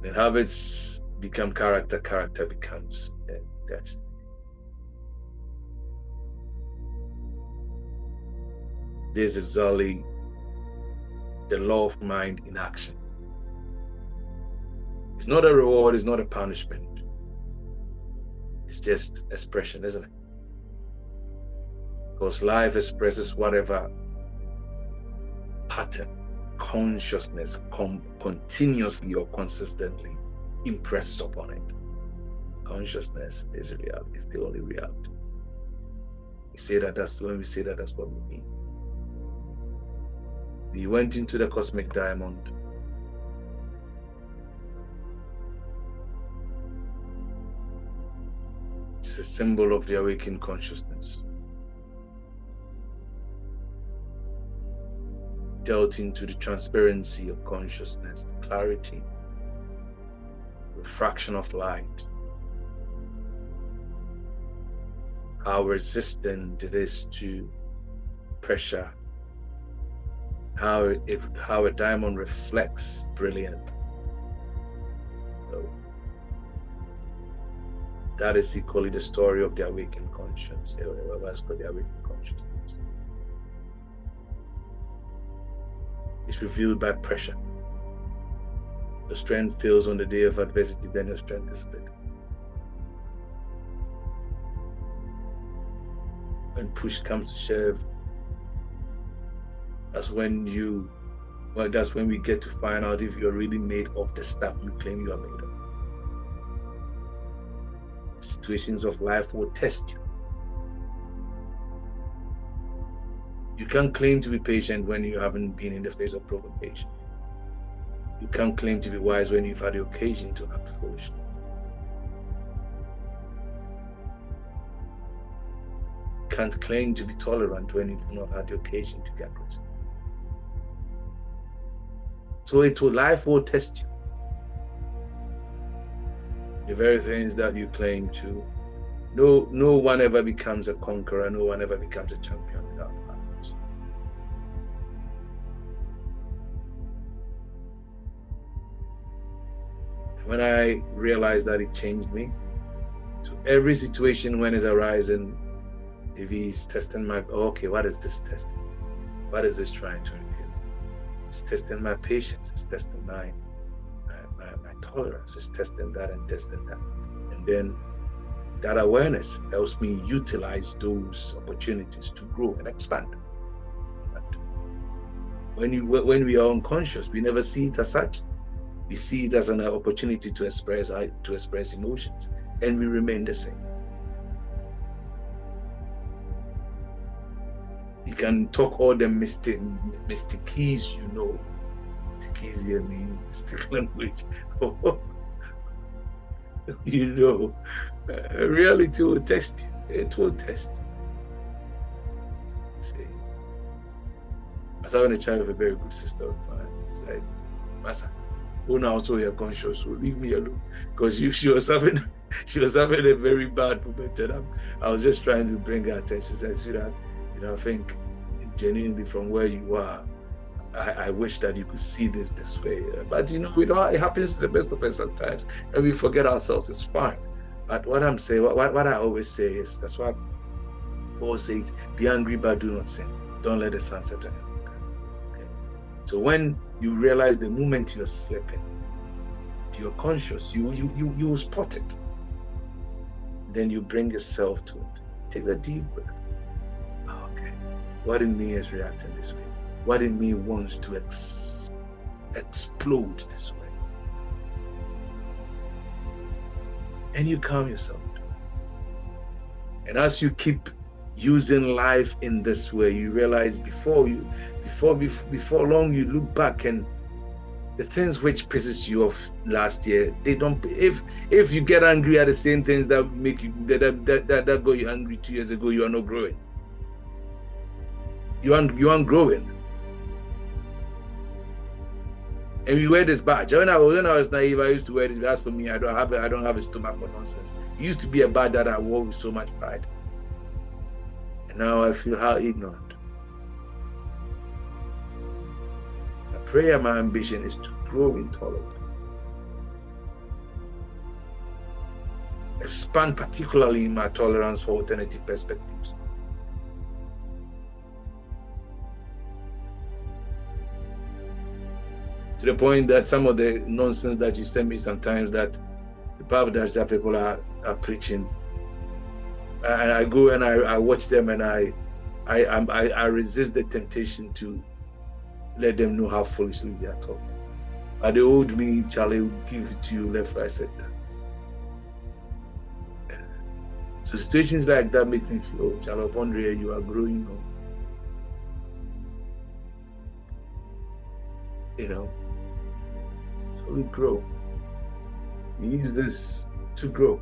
Then habits become character. Character becomes destiny. This is exactly the law of mind in action. It's not a reward, it's not a punishment. It's just expression, isn't it? Because life expresses whatever pattern, consciousness continuously or consistently impresses upon it. Consciousness is reality, it's the only reality. When we say that, that's what we mean. We went into the cosmic diamond. It's a symbol of the awakened consciousness. Dealt into the transparency of consciousness, the clarity, refraction of light, how resistant it is to pressure, how a diamond reflects brilliance. So that is equally the story of the awakened conscience. The awakened consciousness. It's revealed by pressure. The strength fails on the day of adversity, then your strength is split. When push comes to shove, that's when we get to find out if you're really made of the stuff you claim you are made of. Situations of life will test you. You can't claim to be patient when you haven't been in the face of provocation. You can't claim to be wise when you've had the occasion to act foolishly. You can't claim to be tolerant when you've not had the occasion to get aggressive. So life will test you. The very things that you claim to. No one ever becomes a conqueror. No one ever becomes a champion without violence. When I realized that, it changed me. So every situation when it's arising, if he's testing okay, what is this testing? What is this trying to reveal? It's testing my patience. It's testing my my tolerance is testing that and testing that. And then that awareness helps me utilize those opportunities to grow and expand. But when we are unconscious, we never see it as such. We see it as an opportunity to express emotions, and we remain the same. You can talk all the mystiques, you know. Mystiques here mean mystic language. You know, reality will test you. It will test you. See, I was having a chat with a very good sister of mine. She's like, Massa, who now also you're conscious, so leave me alone. Because she was having a very bad moment, and I was just trying to bring her attention. I said, I think genuinely from where you are, I wish that you could see this way. But we don't. It happens to the best of us sometimes, and we forget ourselves. It's fine. But what I'm saying, what I always say is, that's why Paul says, "Be angry, but do not sin. Don't let the sun set on you." Okay. So when you realize the moment you're sleeping, you're conscious, you spot it. Then you bring yourself to it. Take a deep breath. Okay. What in me is reacting this way? What in me wants to explode this way? And you calm yourself. And as you keep using life in this way, you realize before long you look back, and the things which pisses you off last year, they don't. If you get angry at the same things that make you that got you angry 2 years ago, you are not growing. You aren't growing. And we wear this badge. When I was naive, I used to wear this. As for me, I don't have a stomach for nonsense. It used to be a badge that I wore with so much pride. And now I feel how ignorant. My prayer, my ambition is to grow in tolerance. Expand particularly in my tolerance for alternative perspectives. To the point that some of the nonsense that you send me sometimes, that the Bible that people are preaching, and I go and I watch them, and I resist the temptation to let them know how foolishly they are talking. But the old me, Charlie, will give it to you left, right, center. So situations like that make me feel, oh, Charlie, Pondre, you are growing up. So we grow. We use this to grow.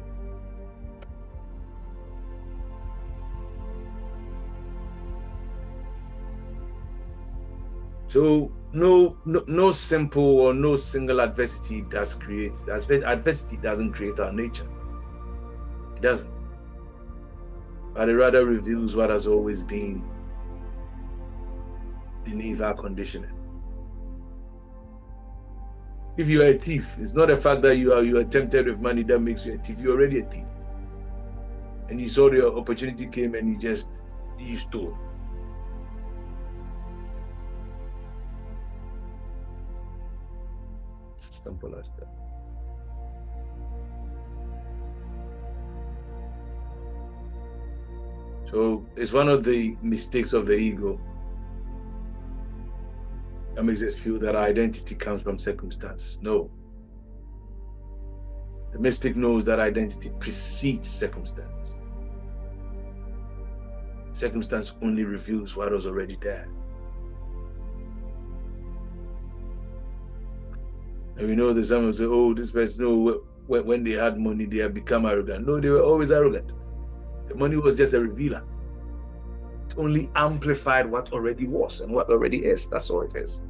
So no simple or no single adversity does create. Adversity doesn't create our nature. It doesn't. But it rather reveals what has always been beneath our conditioning. If you are a thief, it's not the fact that you are tempted with money that makes you a thief. You're already a thief. And you saw the opportunity came and you stole. Simple as that. So it's one of the mistakes of the ego that makes us feel that our identity comes from circumstance. No. The mystic knows that identity precedes circumstance. Circumstance only reveals what was already there. And we know that someone say, oh, this person, no, when they had money, they have become arrogant. No, they were always arrogant. The money was just a revealer. It only amplified what already was and what already is. That's all it is.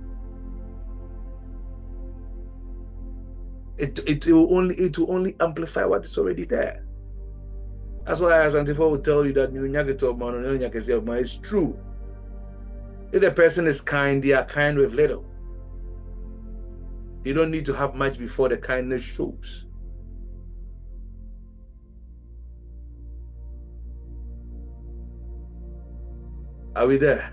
It will only amplify what is already there. That's why Asantefo will tell you that it's true. If the person is kind, they are kind with little. You don't need to have much before the kindness shows. Are we there?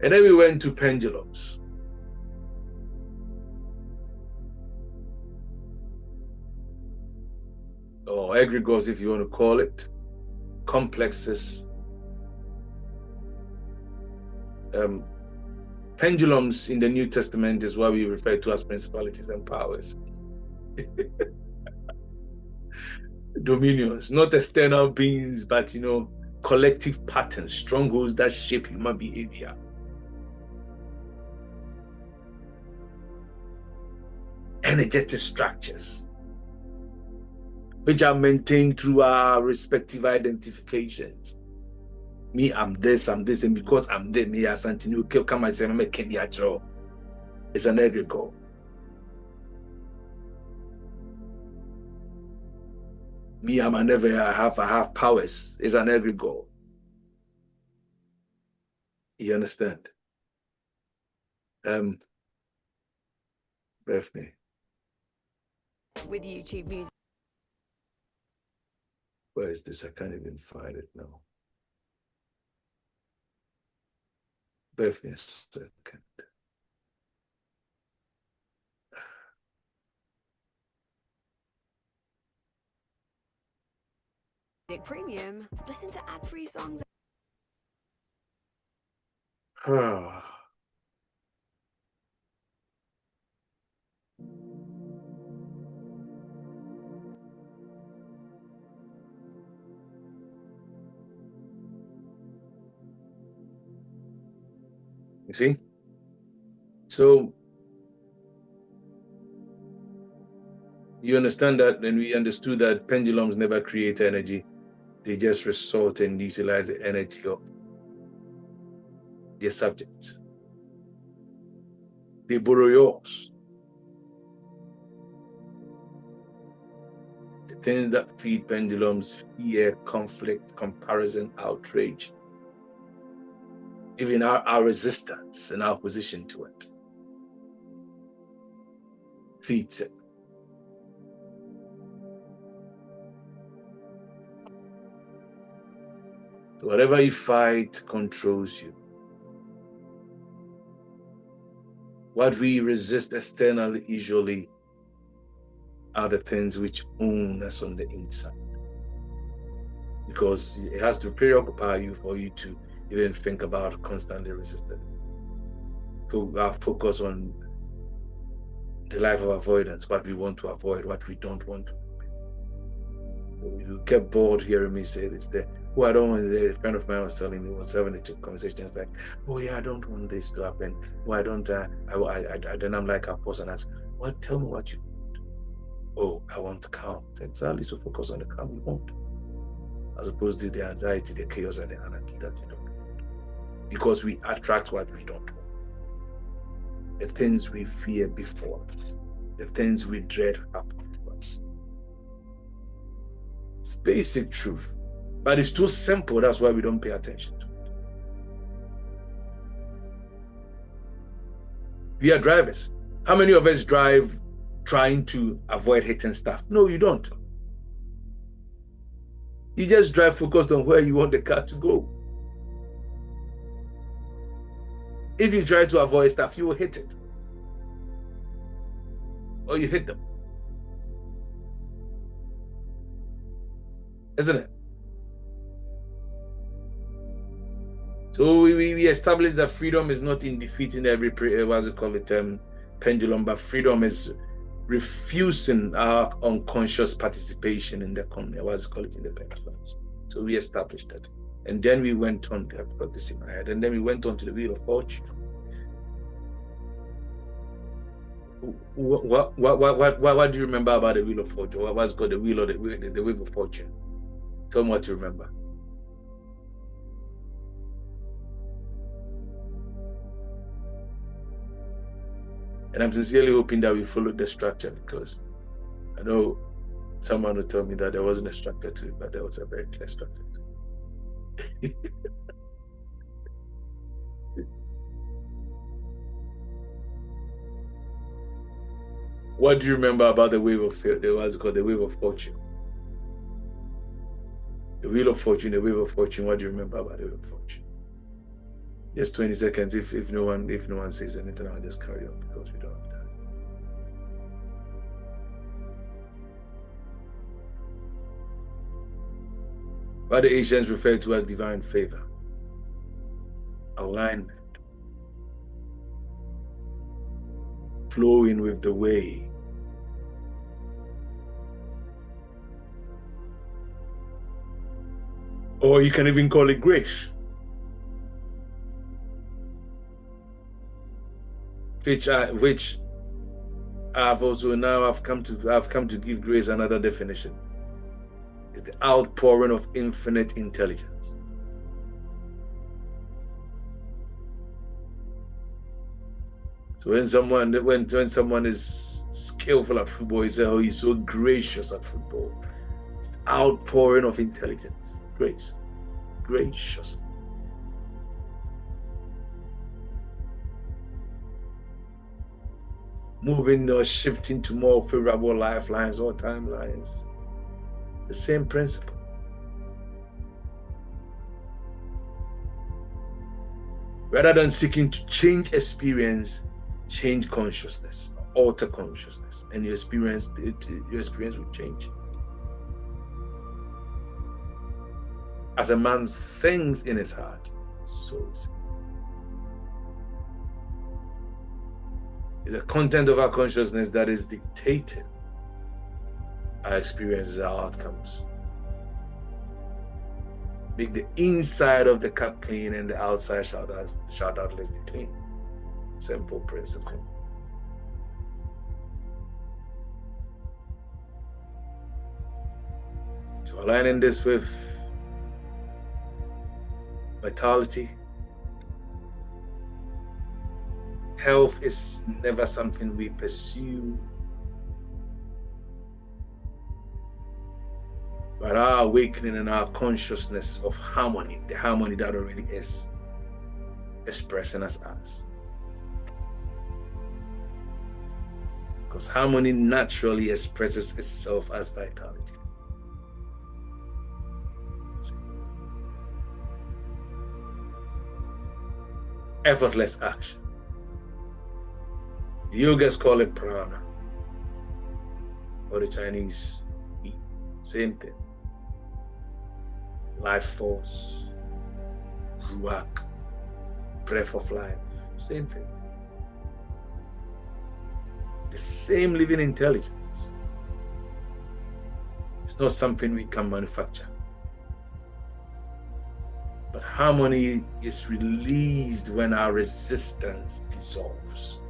And then we went to pendulums. egregores, if you want to call it, complexes, pendulums in the New Testament is what we refer to as principalities and powers. Dominions, not external beings, but collective patterns, strongholds that shape human behavior. Energetic structures, which are maintained through our respective identifications. Me, I'm this, and because I'm there, me, as something you come and say, I'm making the actual. It's an egregore. Me, I'm never, I have powers. It's an egregore. You understand? Bear with me. With YouTube music. Where is this? I can't even find it now. Bear with me a second. Premium. Listen to ad-free songs. You see? So you understand that, and we understood that pendulums never create energy. They just resort and utilize the energy of their subjects. They borrow yours. The things that feed pendulums: fear, conflict, comparison, outrage, even our resistance and our opposition to it feeds it. So whatever you fight controls you. What we resist externally usually are the things which own us on the inside. Because it has to preoccupy you for you to even think about constantly resisting. So our focus on the life of avoidance, what we want to avoid, what we don't want to. You get bored hearing me say this. I don't want. A friend of mine was telling me, was having a conversation. Like, oh yeah, I don't want this to happen. Why don't then I'm like, I pause and ask, well, tell me what you want. Oh, I want calm. Exactly. So focus on the calm you want, as opposed to the anxiety, the chaos, and the anarchy that you don't want. Because we attract what we don't want. The things we fear before, the things we dread happen to us. It's basic truth. But it's too simple, that's why we don't pay attention to it. We are drivers. How many of us drive trying to avoid hitting stuff? No, you don't. You just drive focused on where you want the car to go. If you try to avoid stuff, you will hit it. Or you hit them. Isn't it? So we established that freedom is not in defeating every pendulum, but freedom is refusing our unconscious participation in the in the pendulums. So we established that, and then we went on. I've got this in my head, and then we went on to the Wheel of Fortune. What do you remember about the Wheel of Fortune? What's called the Wheel of Fortune? Tell me what you remember. And I'm sincerely hoping that we followed the structure, because I know someone will tell me that there wasn't a structure to it, but there was a very clear structure to it. What do you remember about the wave of what's called the Wave of Fortune? The Wheel of Fortune, the Wave of Fortune. What do you remember about the Wave of Fortune? Just 20 seconds. If no one says anything, I'll just carry on because we don't have time. what the ancients refer to as divine favor, alignment, flowing with the way. Or you can even call it grace, which I've also now come to give grace another definition. It's the outpouring of infinite intelligence. So when someone is skillful at football, you say, "Oh, he's so gracious at football." It's the outpouring of intelligence, grace, gracious. Moving or shifting to more favorable lifelines or timelines. The same principle. Rather than seeking to change experience, change consciousness, alter consciousness, and your experience will change. As a man thinks in his heart, so is he. It's the content of our consciousness that is dictating our experiences, our outcomes. Make the inside of the cup clean and the outside shall doubtless be clean. Simple principle. So aligning this with vitality. Health is never something we pursue, but our awakening and our consciousness of harmony, the harmony that already is expressing as us. Because harmony naturally expresses itself as vitality. Effortless action. Yogas call it prana, or the Chinese eat. Same thing. Life force, ruach, breath of life, same thing. The same living intelligence. It's not something we can manufacture. But harmony is released when our resistance dissolves.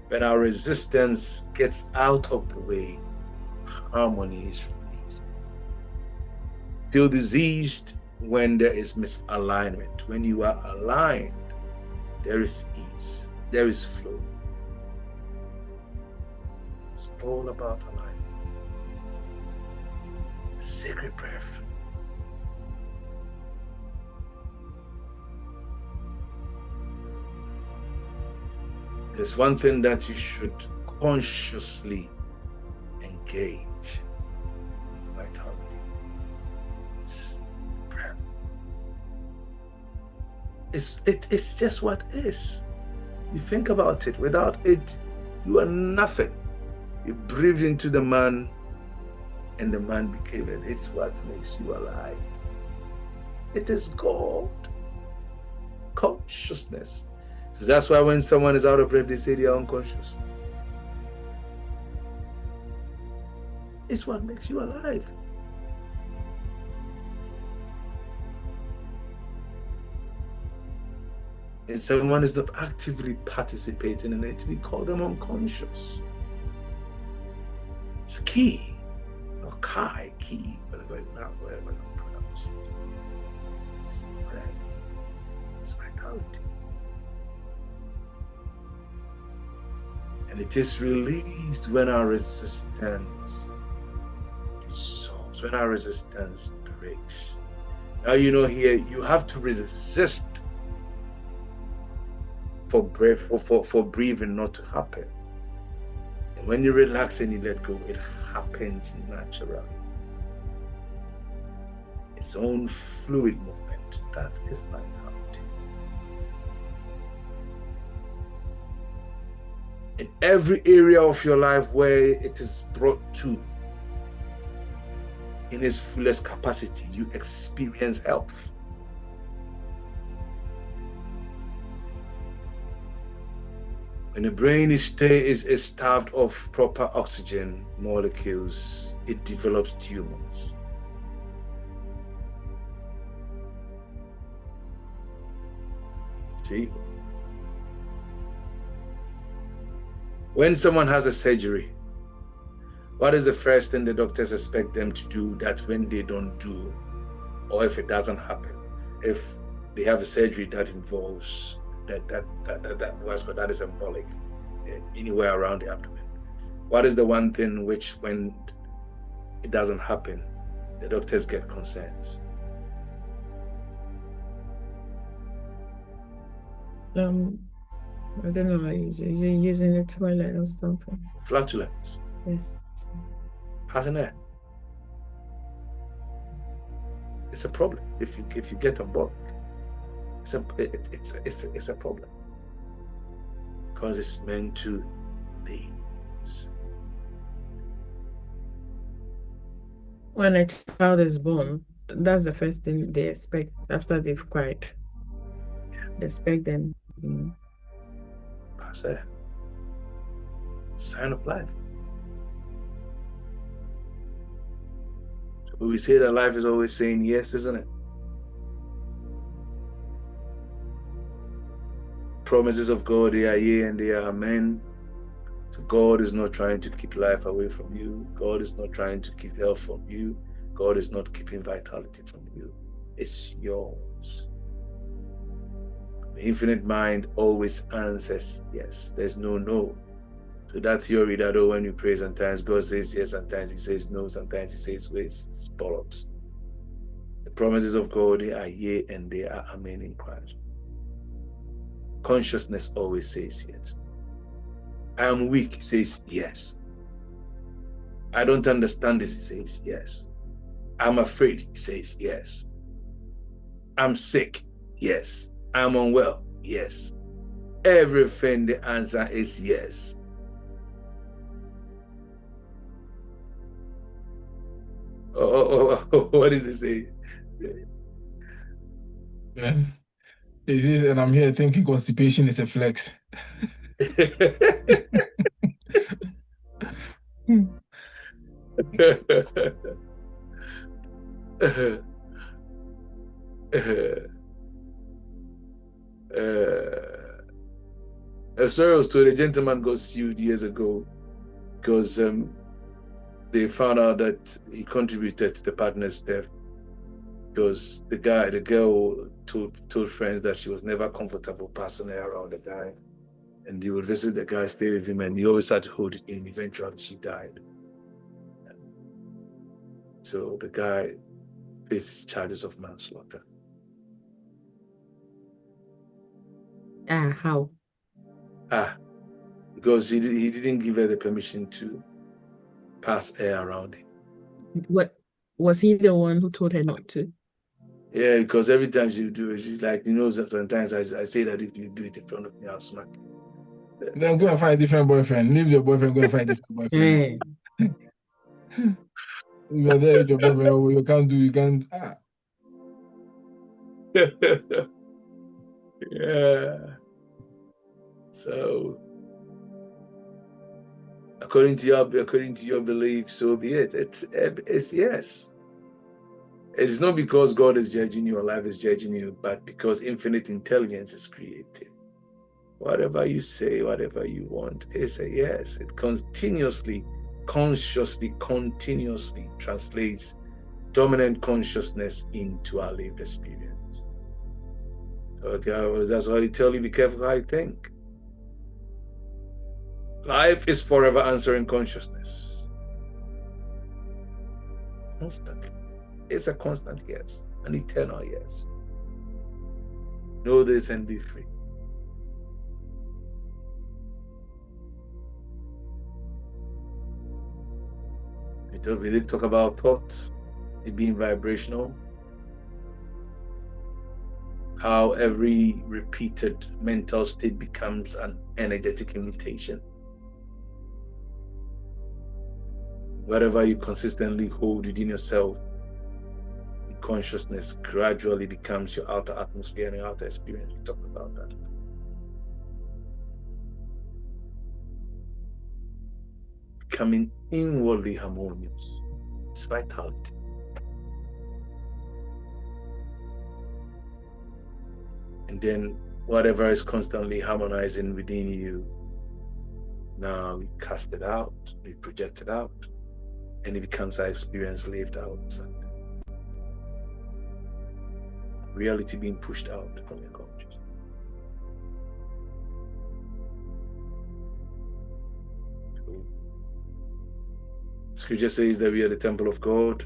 When our resistance gets out of the way, harmony is released. Feel diseased when there is misalignment. When you are aligned, there is ease, there is flow. It's all about alignment. Sacred breath. There's one thing that you should consciously engage: vitality. It's breath. It's just what is. You think about it. Without it, you are nothing. You breathed into the man, and the man became it. It's what makes you alive. It is God. Consciousness. So that's why when someone is out of breath, they say they are unconscious. It's what makes you alive. If someone is not actively participating in it, we call them unconscious. It's key, or key, whatever you pronounce it. It's breath. It's vitality. And it is released when our resistance dissolves, when our resistance breaks. Now, here you have to resist for breath, for breathing not to happen. And when you relax and you let go, it happens naturally. Its own fluid movement. That is vitality. In every area of your life where it is brought to, in its fullest capacity, you experience health. When the brain is starved of proper oxygen molecules, it develops tumors. See? When someone has a surgery, what is the first thing the doctors expect them to do that when they don't do, or if it doesn't happen, if they have a surgery that involves that is embolic anywhere around the abdomen? What is the one thing which, when it doesn't happen, the doctors get concerns? I don't know. Is he using the toilet or something? Flatulence. Yes. Hasn't it? It's a problem. If you get embolic, it's a problem, because it's meant to be. When a child is born, that's the first thing they expect after they've cried. They expect them. That's a sign of life. So we say that life is always saying yes, isn't it? Promises of God, they are yea and they are amen. So God is not trying to keep life away from you. God is not trying to keep health from you. God is not keeping vitality from you. It's yours. The infinite mind always answers yes. There's no no. So that theory that, oh, when you pray, sometimes God says yes, sometimes he says no, sometimes he says ways, it's bollocks. The promises of God, they are yea and they are amen in Christ. Consciousness always says yes. I am weak, it says yes. I don't understand this, it says yes. I'm afraid, it says yes. I'm sick, yes. I'm unwell, yes. Everything, the answer is yes. Oh, what does it say? Yeah. It says, and I'm here thinking constipation is a flex. A story was told, a gentleman got sued years ago because they found out that he contributed to the partner's death, because the girl told friends that she was never comfortable passing her around the guy, and he would visit the guy, stay with him, and he always had to hold it in. Eventually she died. So the guy faces charges of manslaughter. How? Because he didn't give her the permission to pass air around him. What, was he the one who told her not to? Yeah, because every time she do it, she's like, sometimes I say that if you do it in front of me, I'll smack you. Then go and find a different boyfriend. Leave your boyfriend, go and find a different boyfriend. If you're there with your boyfriend, oh, you can't. Yeah. So according to your belief, so be it. It's yes. It is not because God is judging you or life is judging you, but because infinite intelligence is creative. Whatever you say, whatever you want, it's a yes. It continuously, consciously, continuously translates dominant consciousness into our lived experience. So that's why I tell you, be careful how you think. Life is forever answering consciousness. Constantly. It's a constant yes, an eternal yes. Know this and be free. We don't really talk about thoughts, it being vibrational. How every repeated mental state becomes an energetic imitation. Whatever you consistently hold within yourself, consciousness gradually becomes your outer atmosphere and your outer experience. We talked about that. Becoming inwardly harmonious. It's vitality. And then whatever is constantly harmonizing within you, now we cast it out, we project it out, and it becomes our experience lived outside. Reality being pushed out from your consciousness. Scripture says that we are the temple of God.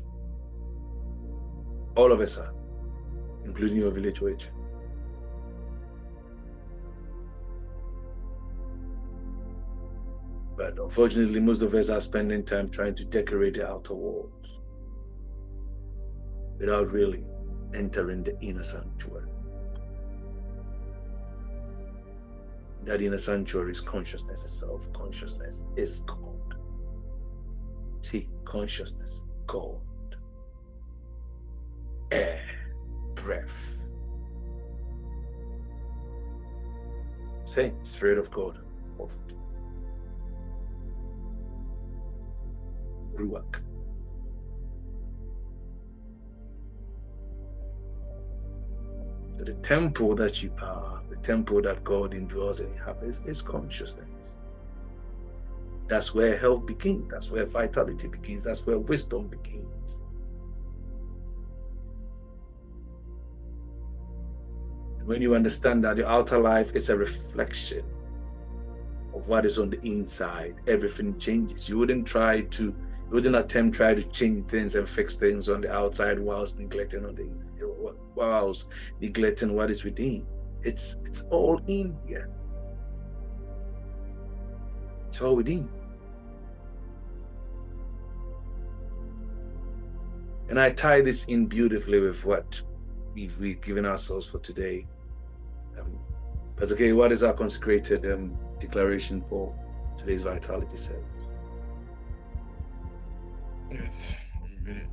All of us are, including your village witch. But unfortunately, most of us are spending time trying to decorate the outer walls without really entering the inner sanctuary. That inner sanctuary is consciousness itself. Consciousness is God. See, consciousness, God. Air, breath. Say, Spirit of God. Ruach. So the temple that you are, the temple that God indwells and inhabits is consciousness. That's where health begins. That's where vitality begins. That's where wisdom begins. When you understand that the outer life is a reflection of what is on the inside, everything changes. You wouldn't attempt to try to change things and fix things on the outside whilst neglecting what is within. It's all in here. It's all within. And I tie this in beautifully with what we've given ourselves for today. But okay, what is our consecrated declaration for today's vitality service? Yes. Really.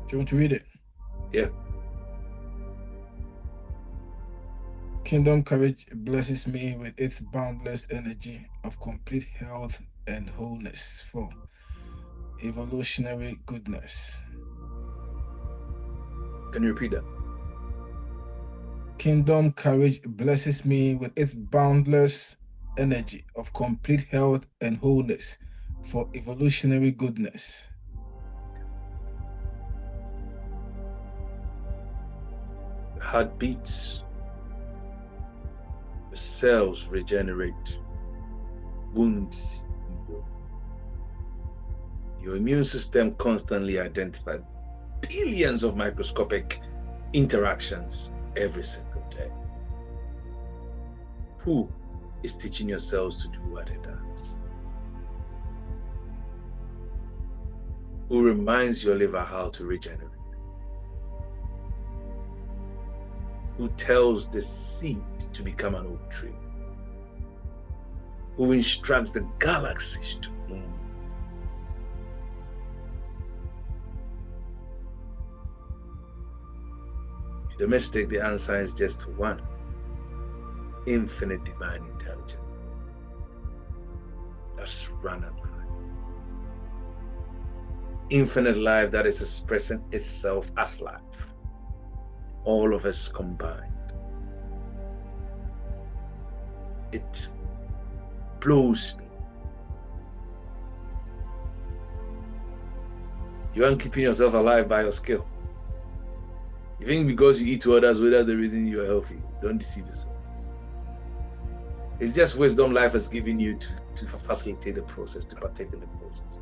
Do you want to read it? Yeah. Kingdom courage blesses me with its boundless energy of complete health and wholeness for evolutionary goodness. Can you repeat that? Kingdom courage blesses me with its boundless energy of complete health and wholeness for evolutionary goodness. The heart beats, the cells regenerate, wounds heal. Your immune system constantly identifies billions of microscopic interactions every single day. Who is teaching your cells to do what it does? Who reminds your liver how to regenerate? Who tells the seed to become an oak tree? Who instructs the galaxies to bloom? The mistake, the answer is just one: infinite divine intelligence. That's run life. Infinite life that is expressing itself as life. All of us combined. It blows me. You aren't keeping yourself alive by your skill. You think because you eat to others, well, that's the reason you're healthy. Don't deceive yourself. It's just wisdom life has given you to facilitate the process, to partake in the process.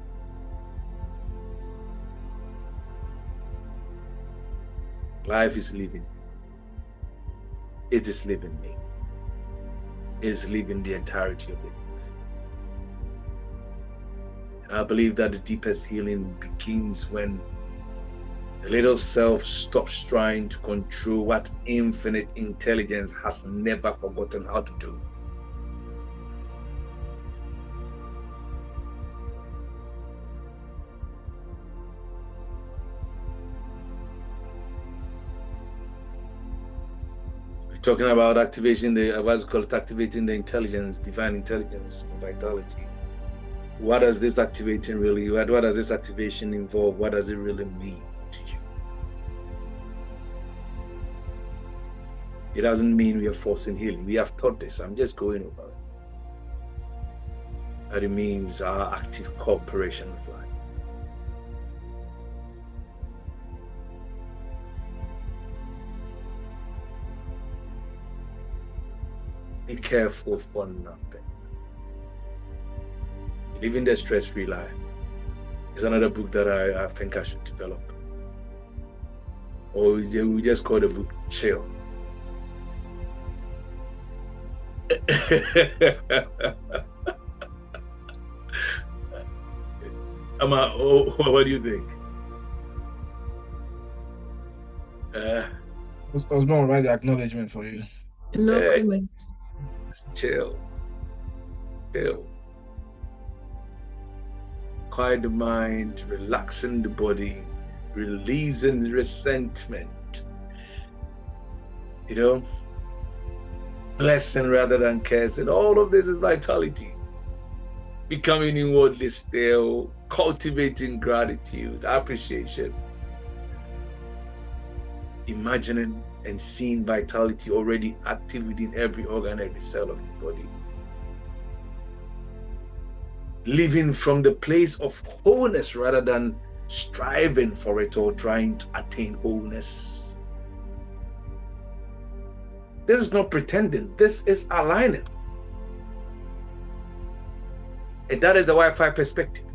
Life is living. It is living me. It is living the entirety of it. And I believe that the deepest healing begins when The little self stops trying to control what infinite intelligence has never forgotten how to do. We're talking about activating activating the intelligence, divine intelligence, vitality. What does this activating really, what does this activation involve? What does it really mean to you? It doesn't mean we are forcing healing. We have taught this. I'm just going over it. That it means our active cooperation with life. Be careful for nothing. Living the stress-free life is another book that I think I should develop. Or we just call the book Chill. What do you think? I was going to write the acknowledgement for you. No comment. Chill. Chill. Quiet the mind, relaxing the body, releasing resentment. You know? Blessing rather than cursing. All of this is vitality. Becoming inwardly still, cultivating gratitude, appreciation. Imagining and seeing vitality already active within every organ, every cell of your body. Living from the place of wholeness rather than striving for it or trying to attain wholeness. This is not pretending, this is aligning. And that is the Wi-Fi perspective.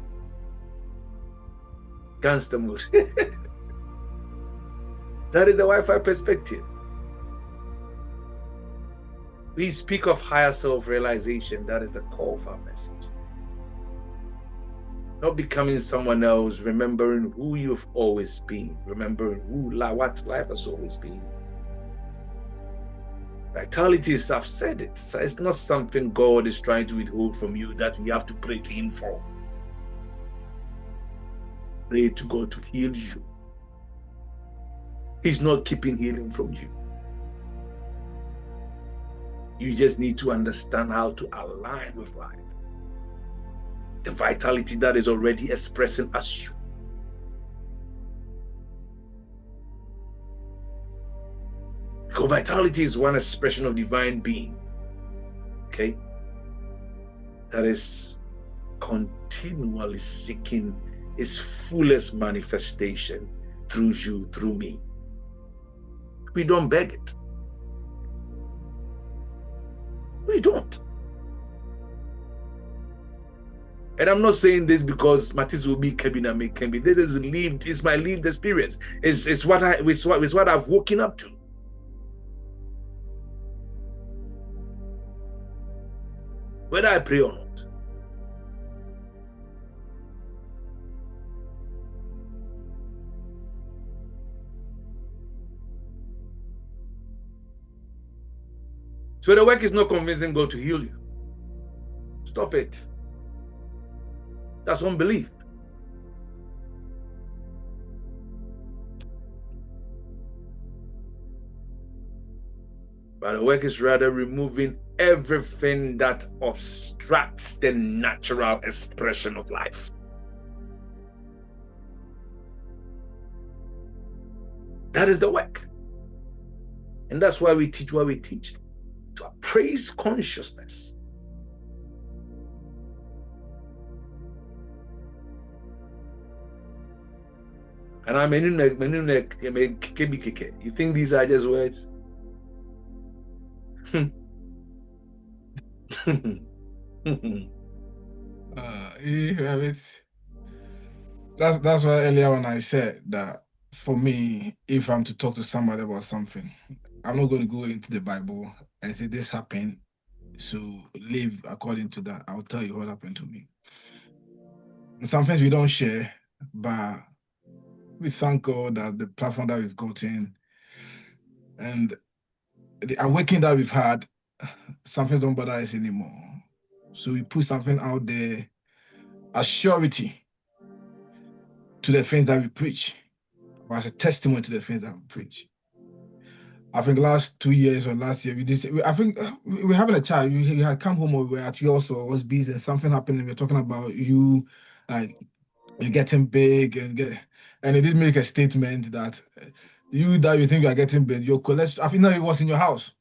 Gangster mood. That is the Wi-Fi perspective. We speak of higher self-realization. That is the call of our message. Not becoming someone else, remembering who you've always been, remembering what life has always been. Vitality is, I've said it, it's not something God is trying to withhold from you that we have to pray to Him for. Pray to God to heal you. He's not keeping healing from you. You just need to understand how to align with life. The vitality that is already expressing as you. Because vitality is one expression of divine being. Okay? That is continually seeking its fullest manifestation through you, through me. We don't beg it. We don't. And I'm not saying this because Matis will be Kebina make Kembi. This is lived, it's my lived experience. It's what I've woken up to. Whether I pray or not. So the work is not convincing God to heal you. Stop it. That's unbelief. But the work is rather removing everything that obstructs the natural expression of life. That is the work. And that's why we teach what we teach. To appraise consciousness. And I'm in you think these are just words? You have it. That's why earlier when I said that for me, if I'm to talk to somebody about something, I'm not going to go into the Bible and say this happened, so live according to that. I'll tell you what happened to me. Some things we don't share, but we thank God that the platform that we've gotten and the awakening that we've had, something don't bother us anymore. So we put something out there, as surety to the things that we preach, or as a testimony to the things that we preach. I think last 2 years or last year, I think we were having a chat. You had come home or we were at yours or was busy and something happened and we were talking about you, like you're getting big and it did make a statement that you think you are getting big, your cholesterol, I think now it was in your house.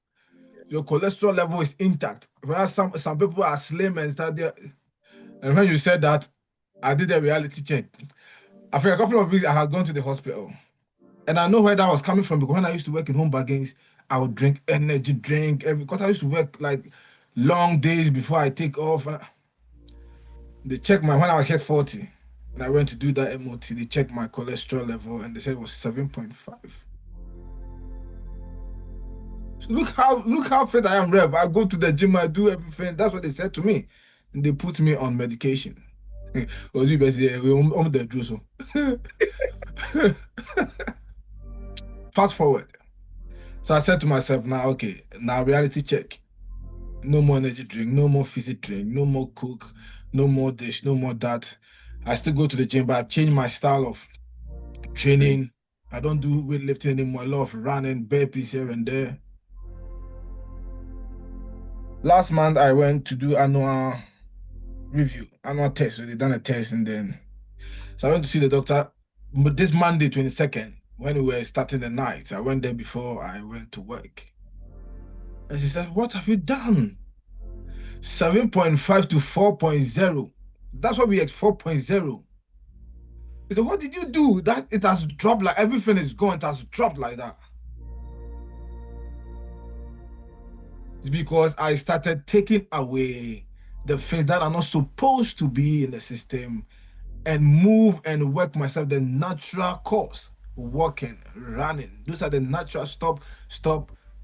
Your cholesterol level is intact. Whereas some people are slim and start there. And when you said that, I did a reality check. After a couple of weeks, I had gone to the hospital. And I know where that was coming from because when I used to work in home bargains, I would drink energy drink because I used to work like long days before I take off. They checked when I hit 40 and I went to do that MOT, they checked my cholesterol level and they said it was 7.5. So look how fit I am, Rev. I go to the gym, I do everything. That's what they said to me. And they put me on medication. Was you say we on the juice. Fast forward. So I said to myself, now, okay, now reality check. No more energy drink, no more fizzy drink, no more cook, no more this, no more that. I still go to the gym, but I've changed my style of training. I don't do weightlifting anymore. A lot of running, burpees here and there. Last month, I went to do annual review, annual test. So they done a test and then, so I went to see the doctor this Monday, 22nd, when we were starting the night. I went there before I went to work. And she said, what have you done? 7.5 to 4.0. That's what we expect, 4.0. He said, what did you do? That it has dropped, like everything is gone. It has dropped like that. It's because I started taking away the things that are not supposed to be in the system and move and work myself the natural course. Walking, running. Those are the natural stop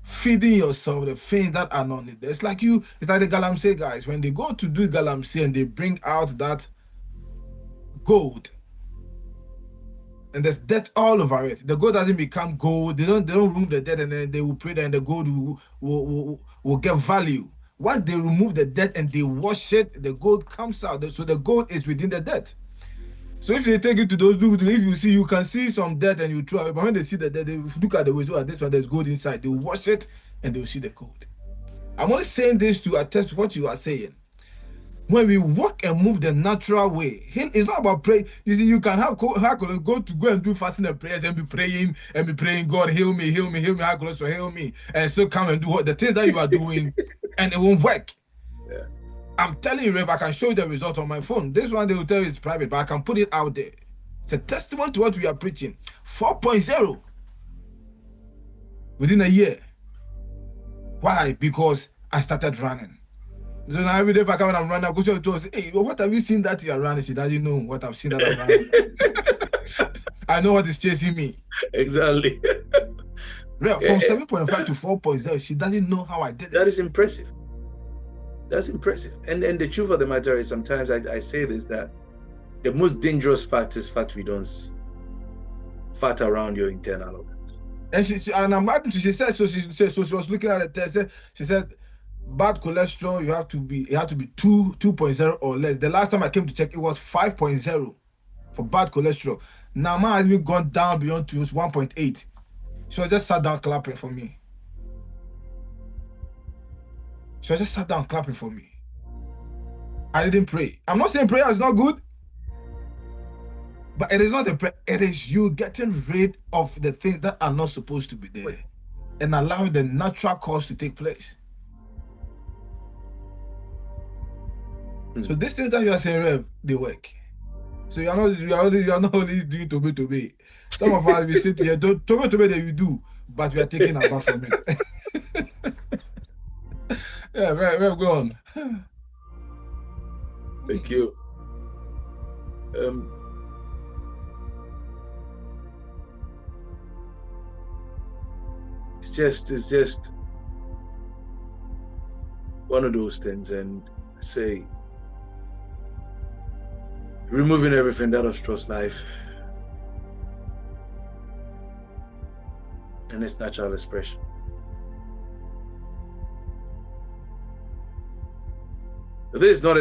feeding yourself the things that are not needed. It's like the galamsey guys. When they go to do galamsey and they bring out that gold and there's debt all over it. The gold doesn't become gold. They don't remove the debt and then they will pray that and the gold will get value. Once they remove the debt and they wash it, the gold comes out. So the gold is within the debt. So if they take you to those dudes, if you can see some debt and you throw away, but when they see the debt, they look at the way, oh, this one, there's gold inside. They wash it and they'll see the gold. I'm only saying this to attest to what you are saying. When we walk and move the natural way, it's not about prayer. You see, you can go and do fasting and prayers and be praying, God, heal me, heal me, heal me, so heal me, and still come and do what the things that you are doing, and it won't work. Yeah. I'm telling you, Rev, I can show you the result on my phone. This one they will tell you it's private, but I can put it out there. It's a testament to what we are preaching. 4.0 within a year. Why? Because I started running. So now every day if I come and I'm running, I go to her and say, hey, what have you seen that you are running? She doesn't know what I've seen that I'm running. I know what is chasing me. Exactly. Rev, from 7.5 to 4.0, she doesn't know how I did it. That is impressive. That's impressive. And the truth of the matter is sometimes I say this, that the most dangerous fat is fat we don't see. Fat around your internal organs. And I'm adding to she said so she was looking at the test. She said bad cholesterol, it had to be 2.0 or less. The last time I came to check, it was 5.0 for bad cholesterol. Now mine has been gone down beyond 2, 1.8. So I just sat down clapping for me. I didn't pray. I'm not saying prayer is not good, but it is not the prayer. It is you getting rid of the things that are not supposed to be there and allowing the natural course to take place. So these things that you are saying, Rev, they work. So you are not only doing tobe. Some of us, we sit here, tobe that you do, but we are taking a bath from it. Yeah, Rev, go on. Thank you. It's just one of those things, and say removing everything that obstructs life, and its natural expression. This is not.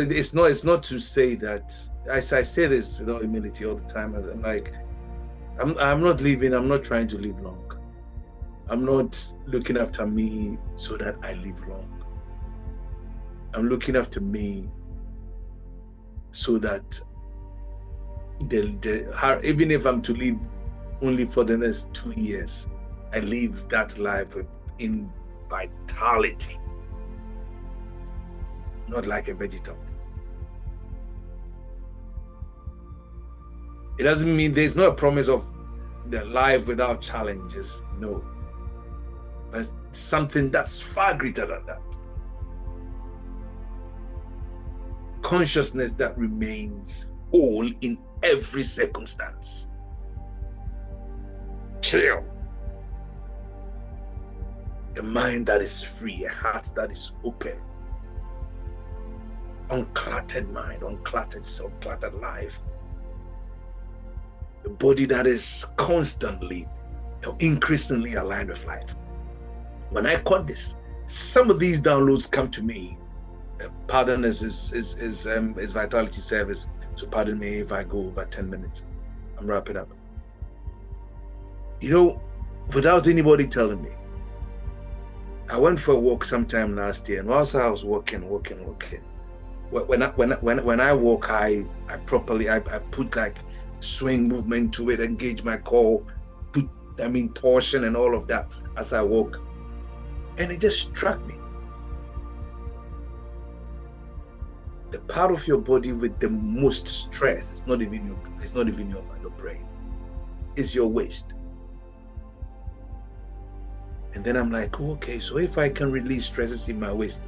It's not to say that. I say this without humility all the time. As I'm like, I'm not living. I'm not trying to live long. I'm not looking after me so that I live long. I'm looking after me so that even if I'm to live only for the next 2 years, I live that life in vitality, not like a vegetable. It doesn't mean there's no promise of the life without challenges. No. But something that's far greater than that. Consciousness that remains whole in every circumstance. Chill. A mind that is free, a heart that is open. Uncluttered mind, uncluttered soul, uncluttered life. A body that is constantly, increasingly aligned with life. When I caught this, some of these downloads come to me. Pardon is vitality service, so pardon me if I go over 10 minutes. I'm wrapping up. You know, without anybody telling me, I went for a walk sometime last year, and whilst I was walking, when I walk, I put like swing movement to it, engage my core, torsion and all of that as I walk, and it just struck me. The part of your body with the most stress, it's not even your brain, it's your waist. And then I'm like, oh, okay, so if I can release stresses in my waist,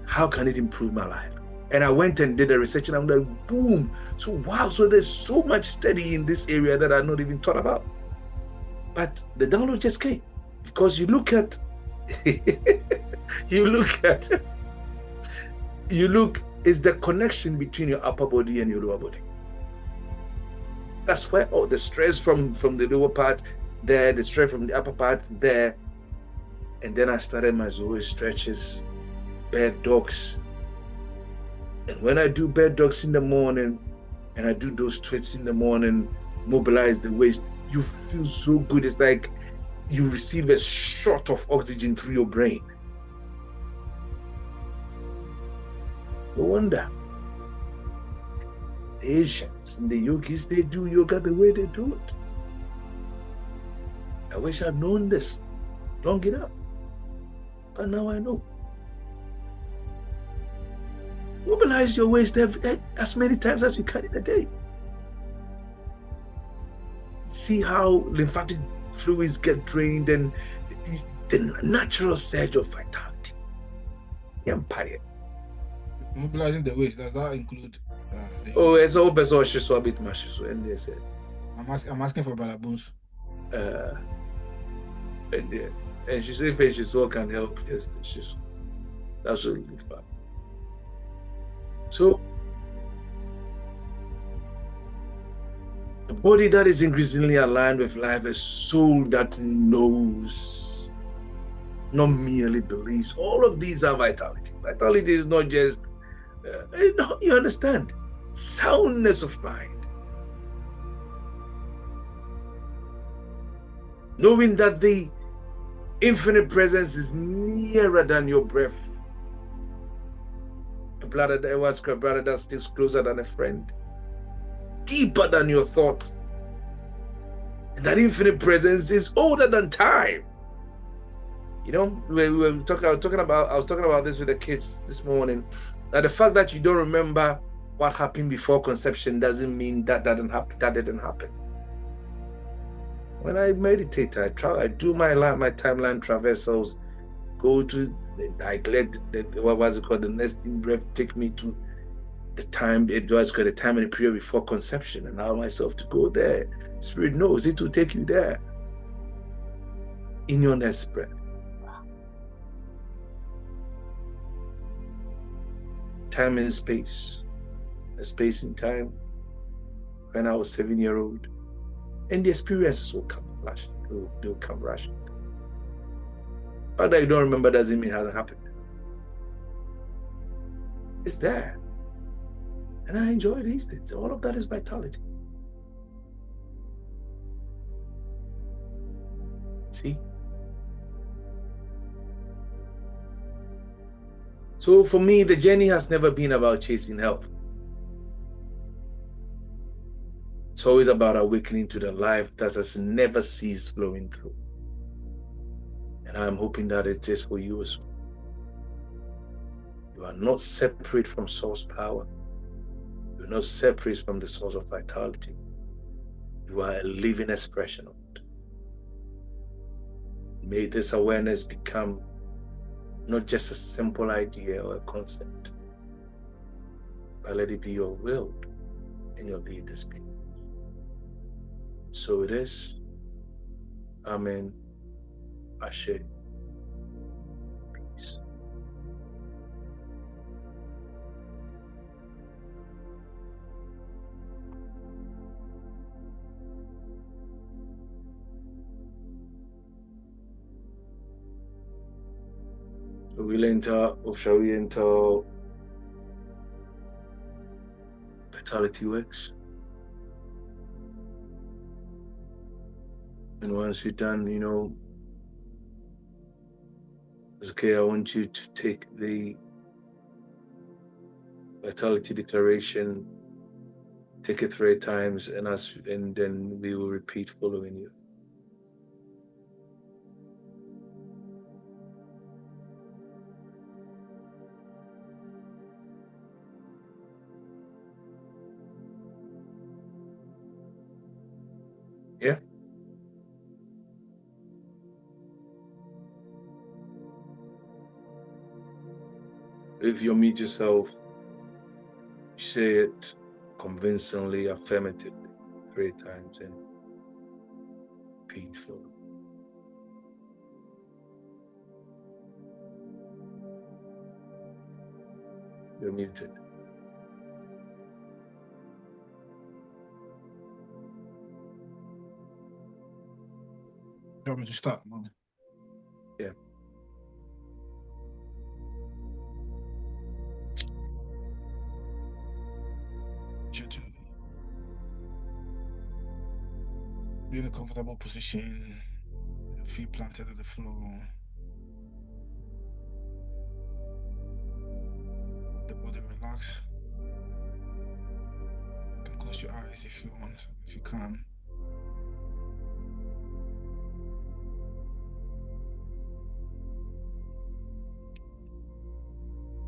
how can it improve my life? And I went and did a research, and I'm like, boom. So wow, so there's so much study in this area that I've not even thought about. But the download just came, because you look, is the connection between your upper body and your lower body. That's where the stress from the lower part there, the stress from the upper part there. And then I started my Zoe stretches, bed dogs. And when I do bed dogs in the morning, and I do those twists in the morning, mobilize the waist, you feel so good. It's like you receive a shot of oxygen through your brain. No wonder the Asians and the yogis, they do yoga the way they do it. I wish I'd known this long enough, but now I know. Mobilize your waist as many times as you can in a day. See how lymphatic fluids get drained and the natural surge of vitality. Empire. Mobilizing the waist, does that include? It's all best or she's so a bit much. So and they said, I'm asking for Brother Bones. And she's if she's all can help. Yes, she's that's really fun. So a body that is increasingly aligned with life, a soul that knows, not merely believes. All of these are vitality. Vitality is not just you understand, soundness of mind. Knowing that the infinite presence is nearer than your breath. A brother that sticks closer than a friend. Deeper than your thought. And that infinite presence is older than time. You know, I was talking about this with the kids this morning. That the fact that you don't remember what happened before conception doesn't mean that didn't happen. When I meditate, I do my timeline traversals, go to the next in breath, take me to the time, it was called the time and the period before conception, and allow myself to go there. Spirit knows it will take you there in your next breath. Time and space, the space and time when I was 7-year-old. And the experiences will come flashing. they'll come rushing. The fact that you don't remember doesn't mean it hasn't happened. It's there. And I enjoy these things. All of that is vitality. See? So for me, the journey has never been about chasing help. It's always about awakening to the life that has never ceased flowing through. And I'm hoping that it is for you as well. You are not separate from source power. You're not separate from the source of vitality. You are a living expression of it. May this awareness become not just a simple idea or a concept, but let it be your will and your lead experience. So it is. Amen. Ashe. Peace. So we'll enter, or shall we enter Vitality Works? And once you're done, it's okay, I want you to take the Vitality Declaration, take it 3 times, and then we will repeat following you. Yeah? If you meet yourself, say it convincingly, affirmatively, 3 times, and repeat following. You're muted. You want me to start, man? Yeah. You to be in a comfortable position, feet planted on the floor, the body relax. You can close your eyes if you want, if you can.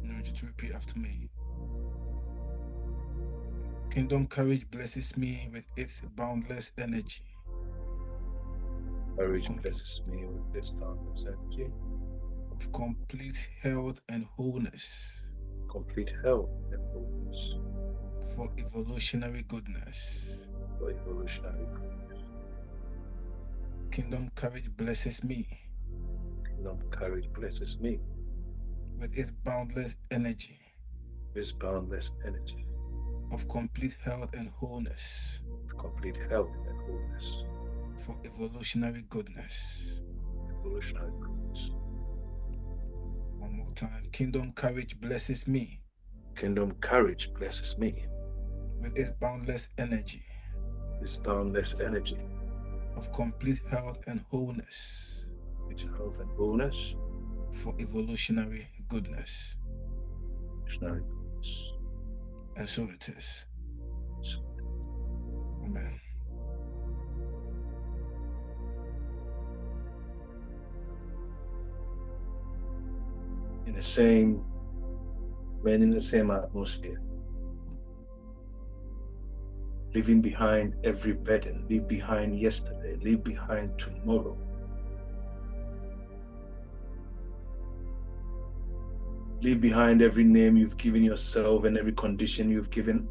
I need you to repeat after me. Kingdom courage blesses me with its boundless energy. Courage blesses me with this boundless energy. Of complete health and wholeness. Complete health and wholeness. For evolutionary goodness. For evolutionary goodness. Kingdom courage blesses me. Kingdom courage blesses me with its boundless energy. This boundless energy. Of complete health and wholeness. Complete health and wholeness. For evolutionary goodness. Evolutionary goodness. One more time. Kingdom courage blesses me. Kingdom courage blesses me with its boundless energy. This boundless energy. Of complete health and wholeness. Complete health and wholeness. For evolutionary goodness. Evolutionary goodness. And so it is. So. Amen. In the same atmosphere. Leaving behind every burden, leave behind yesterday, leave behind tomorrow. Leave behind every name you've given yourself and every condition you've given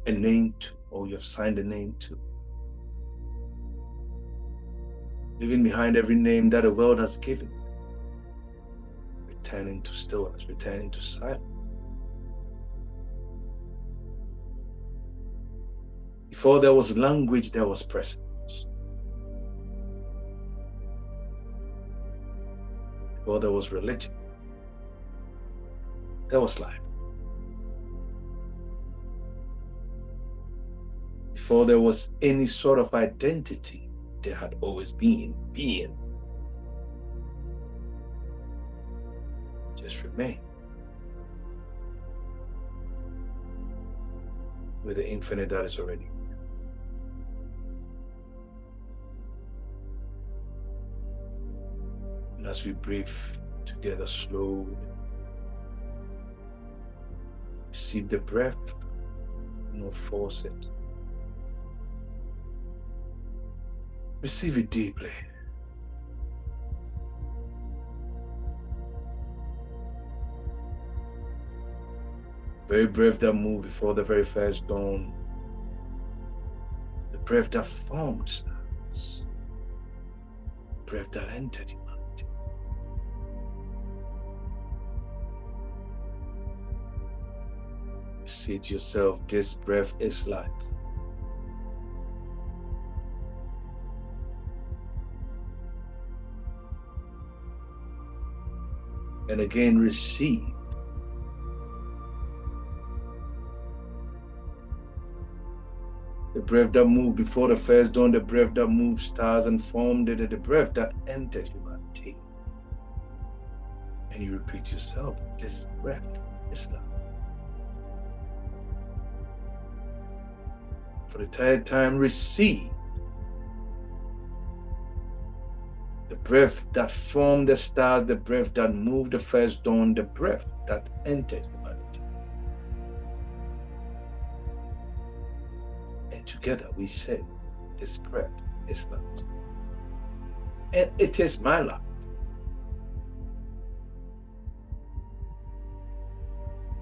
a name to, or you've signed a name to. Leaving behind every name that the world has given. Returning to stillness, returning to silence. Before there was language, there was presence. before there was religion, there was life. Before there was any sort of identity, there had always been being. Just remain with the infinite that is already. And as we breathe together slowly, receive the breath, not force it. Receive it deeply. Very breath that moved before the very first dawn. The breath that formed stars. Breath that entered humanity. Say to yourself, this breath is life. And again, receive. The breath that moved before the first dawn, the breath that moved stars and formed it, the breath that entered humanity. And you repeat yourself, this breath is life. For the third time, receive. The breath that formed the stars, the breath that moved the first dawn, the breath that entered humanity. And together we say, this breath is life. And it is my life.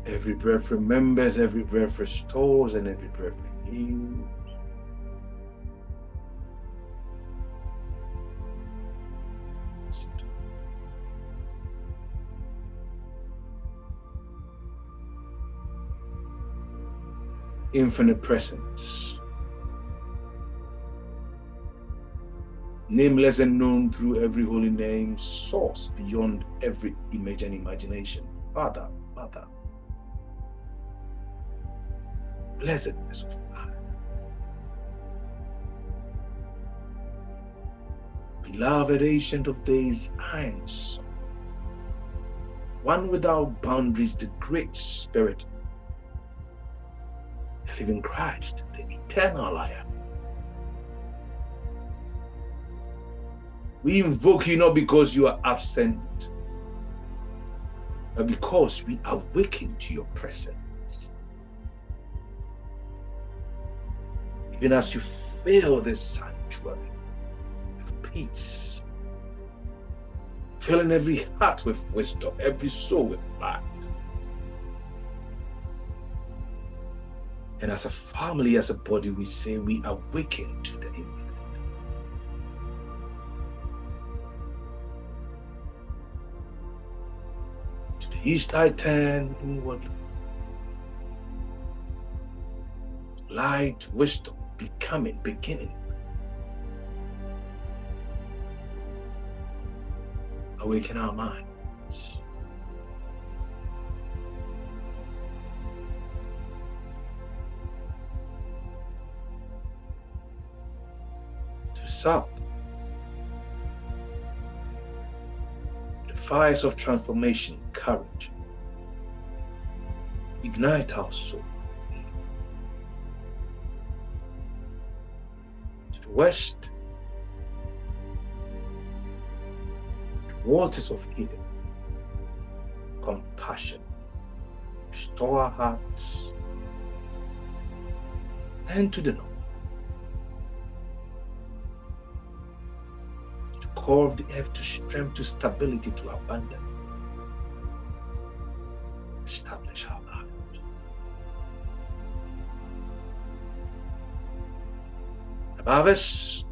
Every breath remembers, every breath restores, and every breath renews. Infinite presence, nameless and known through every holy name, source beyond every image and imagination, Father, Mother, blessedness of God, beloved ancient of days, Iron Son, one without boundaries, the Great Spirit, the living Christ, the eternal I am. We invoke you not because you are absent, but because we awaken to your presence. Even as you fill this sanctuary with peace, filling every heart with wisdom, every soul with light. And as a family, as a body, we say we awaken to the infinite. To the east I turn inwardly. Light, wisdom, becoming, beginning. Awaken our minds. To south, the fires of transformation, courage. Ignite our soul. To the west, waters of healing, compassion, restore our hearts, and to the north, to the core of the earth, to strength, to stability, to abundance, establish our lives. Above us,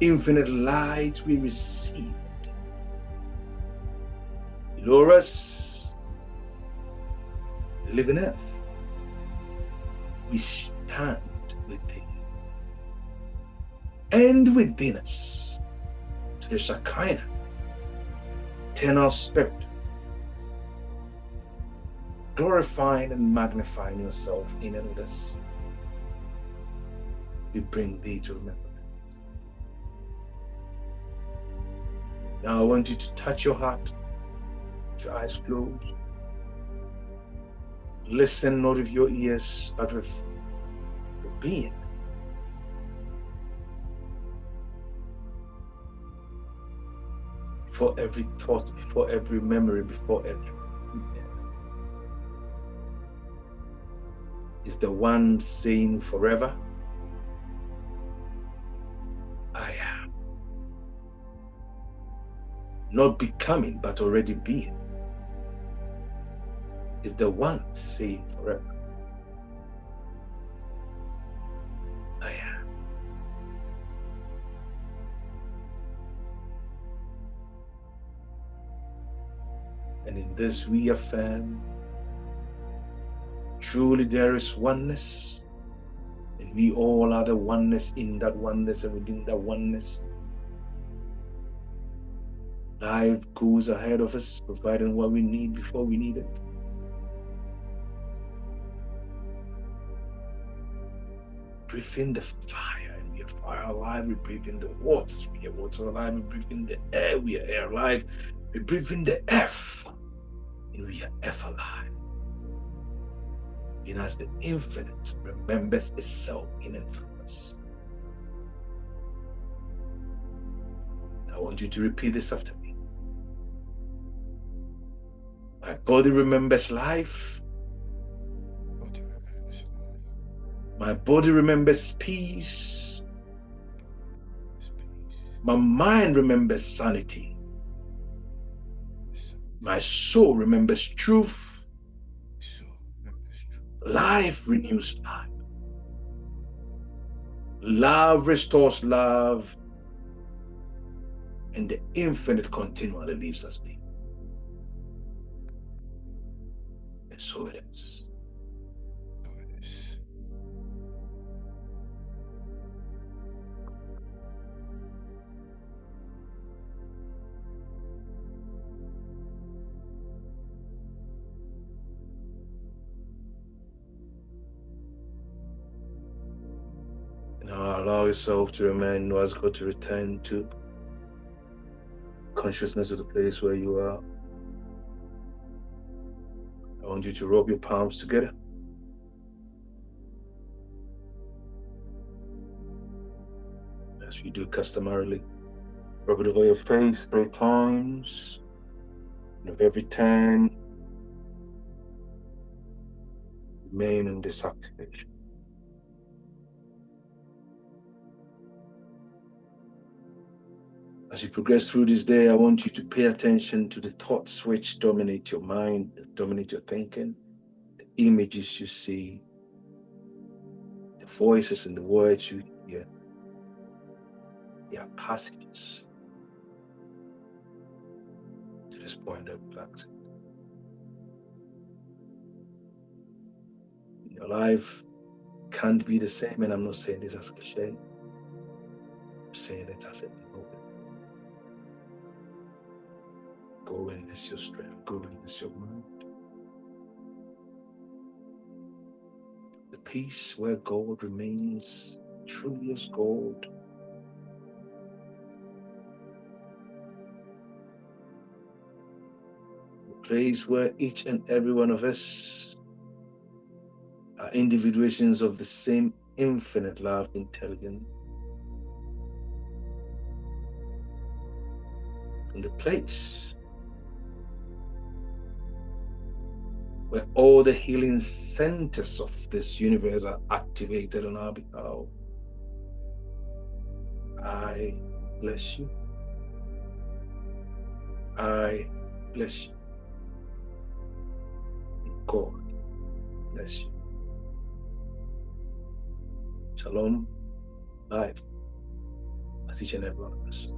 infinite light we received. Below us, the living earth. We stand within. And within us, the Shekinah, eternal spirit, glorifying and magnifying yourself in and with us. We bring thee to remembrance. Now I want you to touch your heart, with your eyes closed. Listen not with your ears, but with your being. For every thought, for every memory, before every is the one saying forever, I am. Not becoming, but already being. Is the one saying forever, I am. And in this we affirm, truly there is oneness, and we all are the oneness in that oneness and within that oneness. Life goes ahead of us, providing what we need before we need it. Breathe in the fire, and we are fire alive. We breathe in the waters, we are water alive. We breathe in the air, we are air alive. We breathe in the F, and we are F alive. And as the infinite remembers itself in and through us. I want you to repeat this after me. My body remembers life. My body remembers peace. My mind remembers sanity. My soul remembers truth. Life renews life. Love restores love. And the infinite continually leaves us be. And so it is. So it is. Now allow yourself to remain, as God to return to consciousness of the place where you are. I want you to rub your palms together. As you do customarily. Rub it over your face 3 times. And of every time, remain in this activation. As you progress through this day, I want you to pay attention to the thoughts which dominate your mind, dominate your thinking, the images you see, the voices and the words you hear. They are passages to this point of fact. Your life can't be the same, and I'm not saying this as a cliche. I'm saying it as a moment. Going is your strength, going is your mind. The peace where God remains truly as gold. The place where each and every one of us are individuations of the same infinite love, intelligence. And the place where all the healing centers of this universe are activated on our behalf. I bless you. I bless you. God bless you. Shalom, life, as each and every one of us.